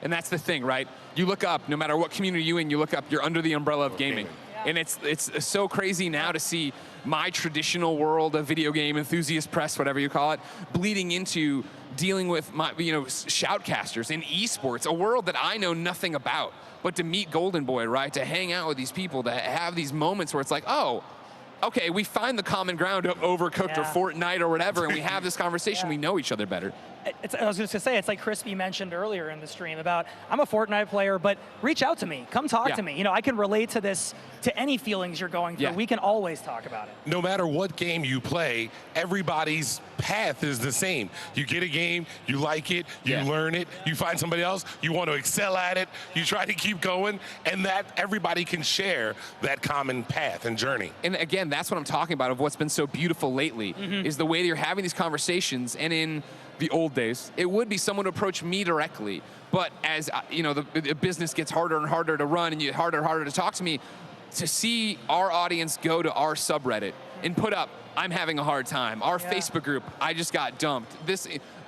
And that's the thing, right? You look up, no matter what community you're in, you look up, you're under the umbrella of gaming. And it's so crazy now to see my traditional world of video game enthusiast press, whatever you call it, bleeding into dealing with my, shoutcasters in esports, a world that I know nothing about. But to meet Golden Boy, right? To hang out with these people, to have these moments where it's like, oh, okay, we find the common ground of Overcooked or Fortnite or whatever, and we have this conversation, we know each other better. I was just going to say, it's like Crispy mentioned earlier in the stream about, I'm a Fortnite player, but reach out to me. Come talk to me. You know, I can relate to this, to any feelings you're going through. We can always talk about it. No matter what game you play, everybody's path is the same. You get a game, you like it, you learn it, you find somebody else, you want to excel at it, you try to keep going, and that everybody can share that common path and journey. And again, that's what I'm talking about of what's been so beautiful lately, is the way that you're having these conversations. And in the old days, it would be someone to approach me directly. But as the business gets harder and harder to run and harder and harder to talk to me, to see our audience go to our subreddit and put up, I'm having a hard time. Our Facebook group, I just got dumped.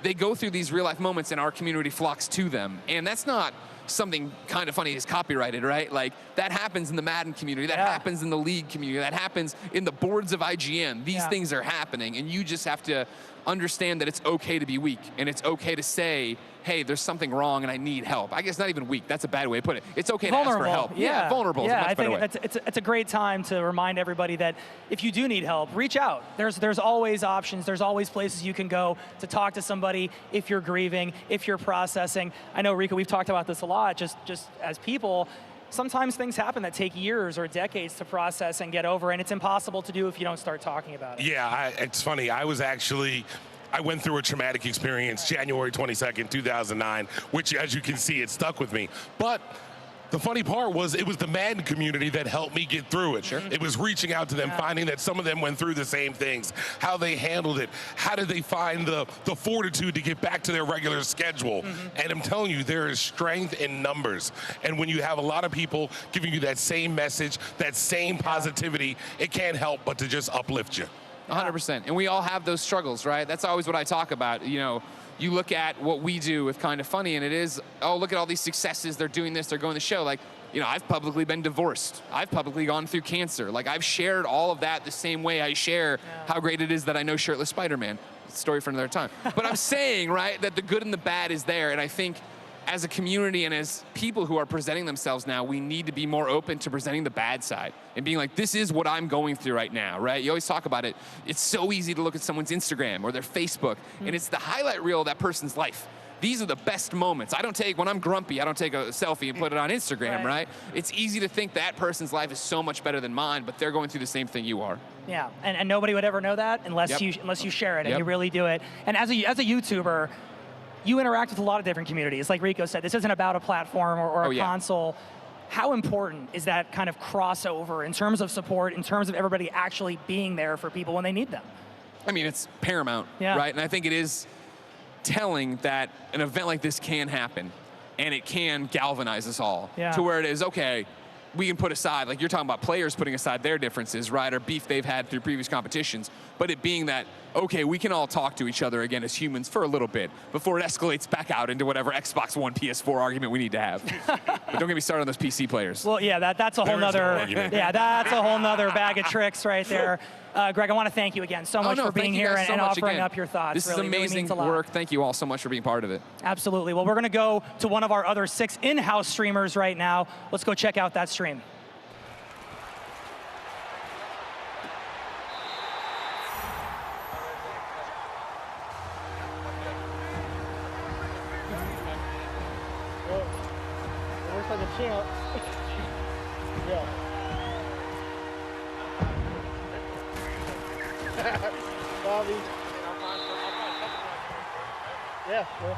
They go through these real life moments and our community flocks to them. And that's not something kind of funny is copyrighted, right? Like, that happens in the Madden community, that happens in the League community, that happens in the boards of IGN. These things are happening, and you just have to understand that it's okay to be weak, and it's okay to say, hey, there's something wrong and I need help. I guess not even weak, that's a bad way to put it. It's okay to ask for help. Yeah, vulnerable is a much better way. I think it's a great time to remind everybody that if you do need help, reach out. There's always options, there's always places you can go to talk to somebody if you're grieving, if you're processing. I know, Rico, we've talked about this a lot, just as people. Sometimes things happen that take years or decades to process and get over, and it's impossible to do if you don't start talking about it. Yeah, it's funny. I went through a traumatic experience January 22nd, 2009, which, as you can see, it stuck with me. But the funny part was it was the Madden community that helped me get through it. It was reaching out to them, finding that some of them went through the same things, how they handled it, how did they find the fortitude to get back to their regular schedule. And I'm telling you, there is strength in numbers. And when you have a lot of people giving you that same message, that same positivity, it can't help but to just uplift you. 100%. And we all have those struggles, right? That's always what I talk about. You look at what we do with Kind of Funny, and it is, oh, look at all these successes. They're doing this. They're going to the show. Like, I've publicly been divorced. I've publicly gone through cancer. Like, I've shared all of that the same way I share how great it is that I know shirtless Spider-Man. Story for another time. But I'm saying, right, that the good and the bad is there. And I think as a community and as people who are presenting themselves now, we need to be more open to presenting the bad side and being like, this is what I'm going through right now, right? You always talk about it. It's so easy to look at someone's Instagram or their Facebook, and it's the highlight reel of that person's life. These are the best moments. When I'm grumpy, I don't take a selfie and put it on Instagram, right? It's easy to think that person's life is so much better than mine, but they're going through the same thing you are. Yeah, and nobody would ever know that unless you share it and you really do it. And as a YouTuber, you interact with a lot of different communities. Like Rico said, this isn't about a platform or a console. How important is that kind of crossover in terms of support, in terms of everybody actually being there for people when they need them? I mean, it's paramount, right? And I think it is telling that an event like this can happen. and it can galvanize us all Yeah. to where it is, okay, we can put aside, like you're talking about players putting aside their differences, right, or beef they've had through previous competitions, but it being that, okay, we can all talk to each other again as humans for a little bit before it escalates back out into whatever Xbox One, PS4 argument we need to have. But don't get me started on those PC players. Well, yeah, that's a whole nother, yeah, that's a whole nother bag of tricks right there. Greg, I want to thank you again so much for being here and offering up your thoughts. This is really amazing means a lot. work. Thank you all so much for being part of it. Absolutely. Well, we're going to go to one of our other 6 in-house streamers right now. Let's go check out that stream. It looks like a champ. Yeah. Bobby. Yeah, sure.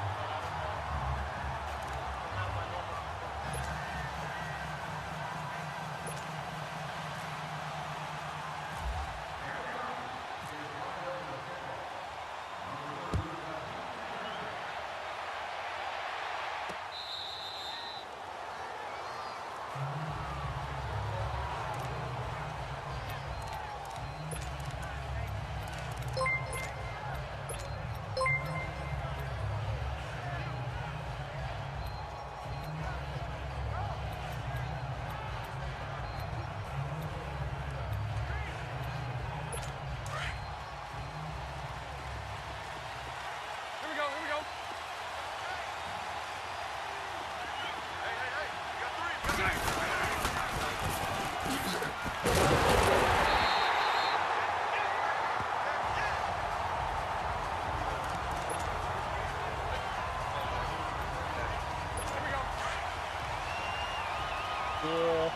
Yeah,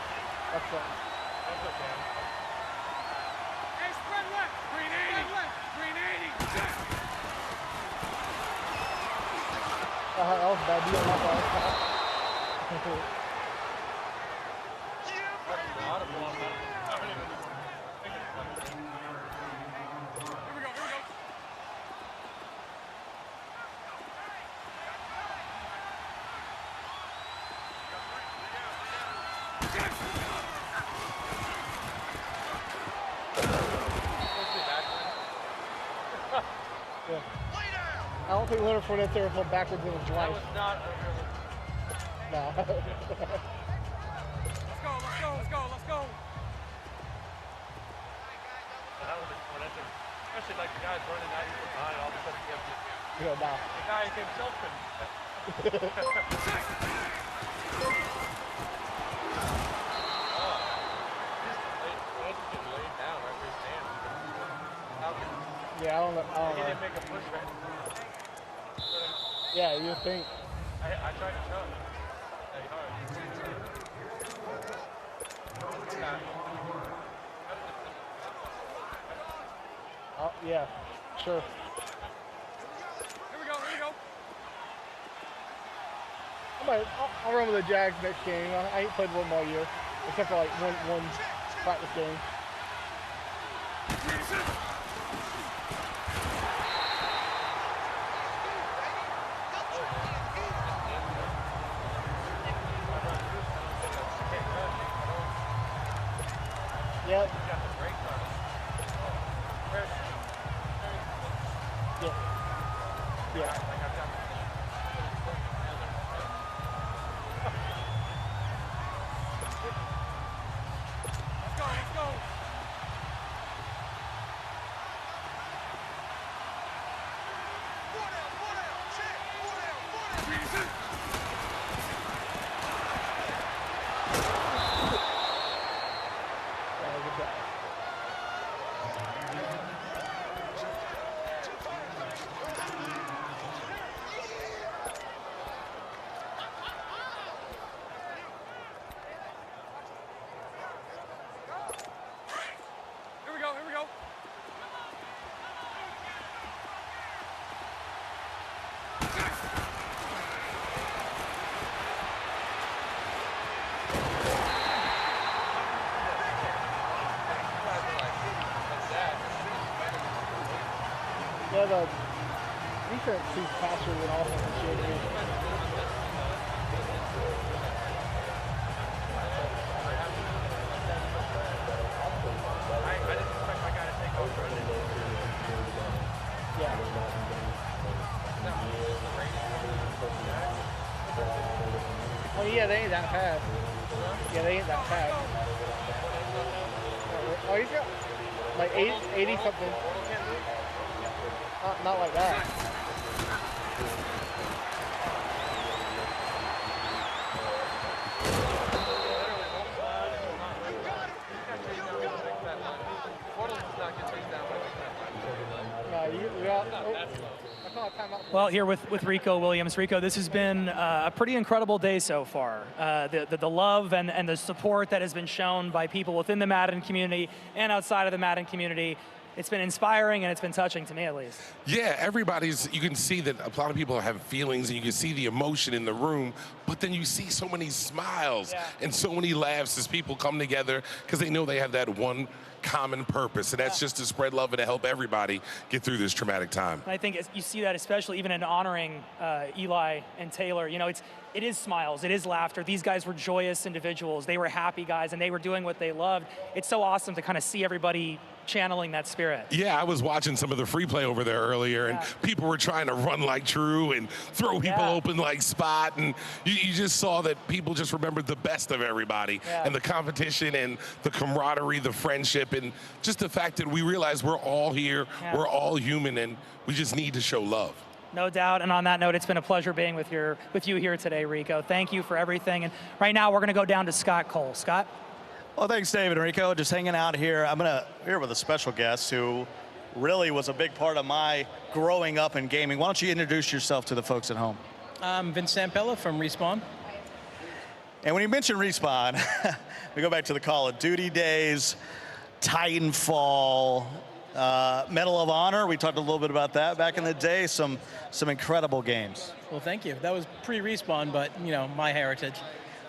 that's okay. Hey, spread left. Green 80. Spread left. Green 80. That was a bad deal. My fault. Yeah. I don't think Leonard Fournette's ever fell backwards in his life. That was not Nah. Let's go, let's go, let's go, let's go. That was Fournette. Especially like the guys running 90 foot behind, all of a sudden he gets Yeah, nah. the guy himself couldn't. Yeah, I don't know. He didn't make a push right. Yeah, you think. I tried to show him. Hey, hard. Oh, yeah, sure. Here we go, here we go. I'll run with the Jags next game. I ain't played with them all year, except for like one practice game. Yep. Yeah. Yeah. Let's go, let's go. Here we go, here we go. Yeah, the defense seems faster than offense. Yeah, they ain't that fast. Yeah, they ain't that fast. Oh, he's got like 80 something. Not like that. Well, here with Rico Williams. Rico, this has been a pretty incredible day so far. The love and the support that has been shown by people within the Madden community and outside of the Madden community, it's been inspiring and it's been touching to me at least. Yeah, you can see that a lot of people have feelings and you can see the emotion in the room, but then you see so many smiles and so many laughs as people come together because they know they have that one common purpose, and that's just to spread love and to help everybody get through this traumatic time. And I think you see that especially even in honoring Eli and Taylor. You know, it is smiles, it is laughter. These guys were joyous individuals. They were happy guys, and they were doing what they loved. It's so awesome to kind of see everybody channeling that spirit. Yeah, I was watching some of the free play over there earlier, and people were trying to run like True and throw people open like Spot, and you just saw that people just remembered the best of everybody, and the competition and the camaraderie, the friendship, and just the fact that we realize we're all here, we're all human, and we just need to show love. No doubt, and on that note, it's been a pleasure being with you here today, Rico. Thank you for everything, and right now we're going to go down to Scott Cole. Scott? Well, thanks, David and Rico. Just hanging out here. I'm here with a special guest who really was a big part of my growing up in gaming. Why don't you introduce yourself to the folks at home? I'm Vince Sampella from Respawn. And when you mention Respawn, we go back to the Call of Duty days, Titanfall, Medal of Honor. We talked a little bit about that back in the day. Some incredible games. Well, thank you. That was pre-Respawn, but, you know, my heritage.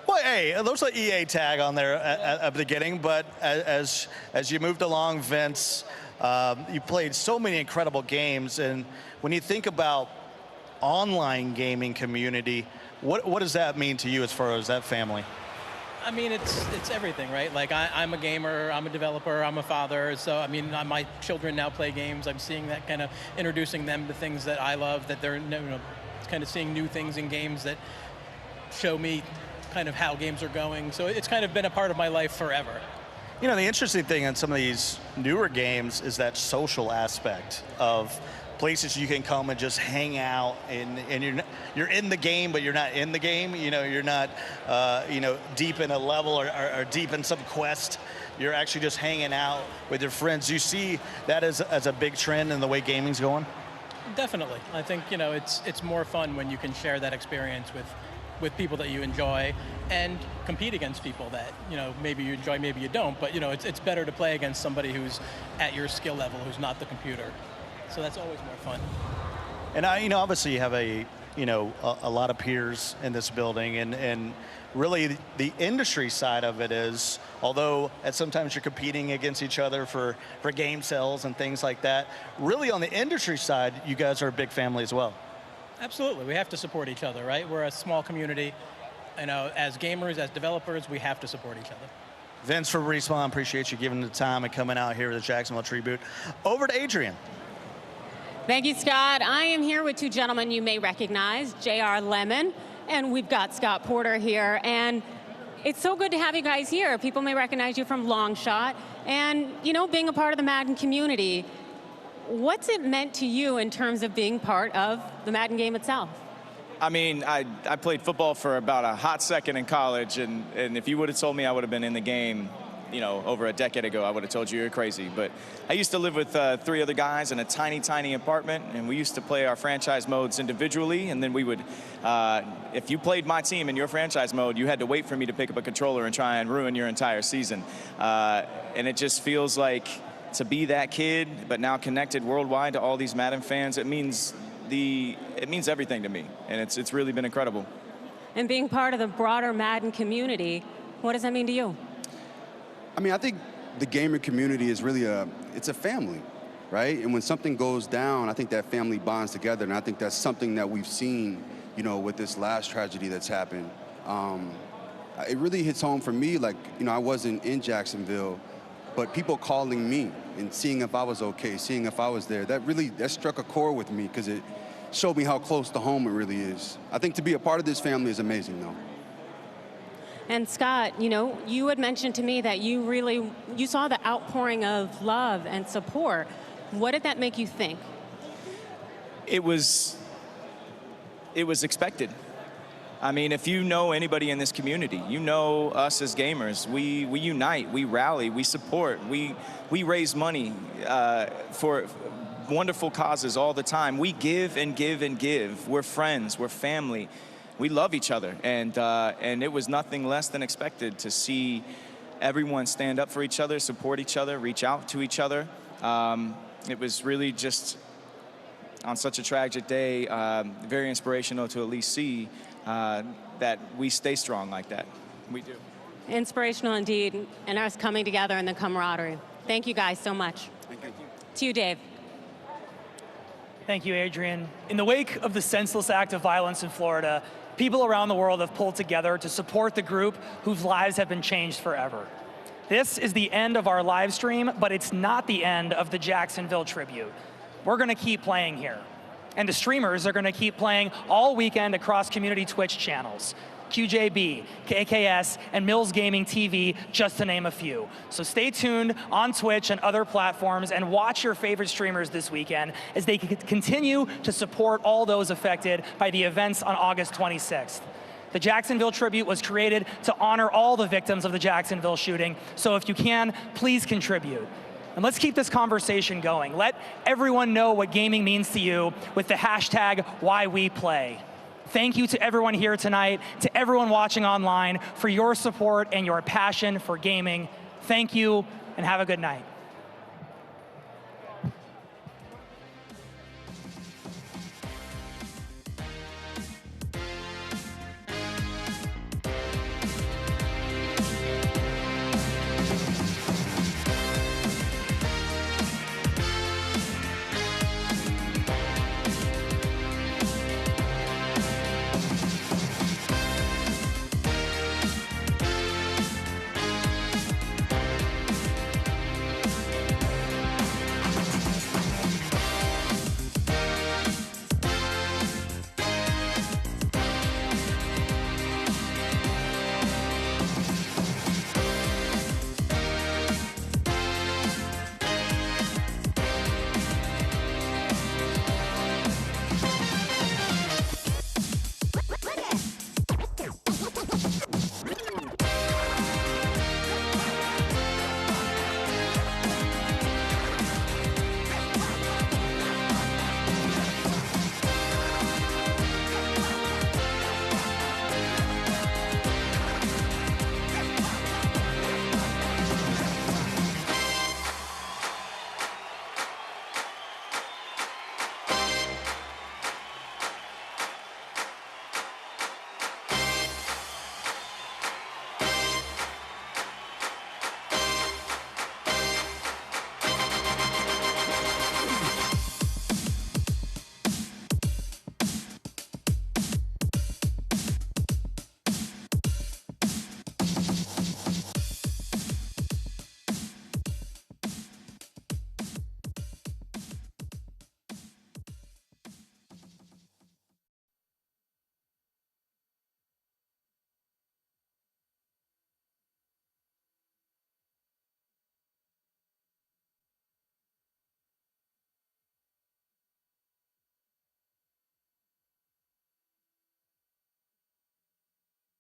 Well, hey, it looks like EA tag on there at the beginning, but as you moved along, Vince, you played so many incredible games, and when you think about online gaming community, what does that mean to you as far as that family? I mean, it's everything, right? Like, I'm a gamer, I'm a developer, I'm a father, so, I mean, my children now play games. I'm seeing that, kind of introducing them to things that I love, that they're, you know, kind of seeing new things in games that show me kind of how games are going. So it's kind of been a part of my life forever. You know, the interesting thing on some of these newer games is that social aspect of places you can come and just hang out, and you're in the game, but you're not in the game. You know, you're not deep in a level or deep in some quest. You're actually just hanging out with your friends. You see that as a big trend in the way gaming's going? Definitely. I think, you know, it's more fun when you can share that experience with people that you enjoy and compete against people that, you know, maybe you enjoy, maybe you don't, but, you know, it's better to play against somebody who's at your skill level, who's not the computer. So that's always more fun. And you know, obviously you have a lot of peers in this building, and really the industry side of it is, although sometimes you're competing against each other for game sales and things like that, really on the industry side, you guys are a big family as well. Absolutely, we have to support each other, right? We're a small community, you know, as gamers, as developers, we have to support each other. Vince from Respawn, appreciate you giving the time and coming out here with the Jacksonville Tribute. Over to Adrian. Thank you, Scott. I am here with two gentlemen you may recognize, J.R. Lemon, and we've got Scott Porter here. And it's so good to have you guys here. People may recognize you from Long Shot. And, you know, being a part of the Madden community, what's it meant to you in terms of being part of the Madden game itself? I mean, I played football for about a hot second in college, and if you would have told me I would have been in the game, you know, over a decade ago, I would have told you you're crazy. But I used to live with 3 other guys in a tiny, tiny apartment, and we used to play our franchise modes individually, and then we would, if you played my team in your franchise mode, you had to wait for me to pick up a controller and try and ruin your entire season. And it just feels like, to be that kid, but now connected worldwide to all these Madden fans, it means everything to me, and it's really been incredible. And being part of the broader Madden community, what does that mean to you? I mean, I think the gamer community is really it's a family, right? And when something goes down, I think that family bonds together, and I think that's something that we've seen, you know, with this last tragedy that's happened. It really hits home for me, like, you know, I wasn't in Jacksonville, but people calling me and seeing if I was okay, seeing if I was there, that struck a chord with me, because it showed me how close to home it really is. I think to be a part of this family is amazing, though. And Scott, you know, you had mentioned to me that you saw the outpouring of love and support. What did that make you think? It was expected. I mean, if you know anybody in this community, you know us as gamers. We unite, we rally, we support, we raise money for wonderful causes all the time. We give and give and give. We're friends, we're family. We love each other, and it was nothing less than expected to see everyone stand up for each other, support each other, reach out to each other. It was really just, on such a tragic day, very inspirational to at least see that we stay strong like that. We do. Inspirational indeed, and us coming together in the camaraderie. Thank you guys so much. Thank you. To you, Dave. Thank you, Adrian. In the wake of the senseless act of violence in Florida, people around the world have pulled together to support the group whose lives have been changed forever. This is the end of our live stream, but it's not the end of the Jacksonville tribute. We're gonna keep playing here. And the streamers are gonna keep playing all weekend across community Twitch channels. QJB, KKS, and Mills Gaming TV, just to name a few. So stay tuned on Twitch and other platforms and watch your favorite streamers this weekend as they continue to support all those affected by the events on August 26th. The Jacksonville tribute was created to honor all the victims of the Jacksonville shooting, so if you can, please contribute. And let's keep this conversation going. Let everyone know what gaming means to you with the hashtag #WhyWePlay. Thank you to everyone here tonight, to everyone watching online for your support and your passion for gaming. Thank you, and have a good night.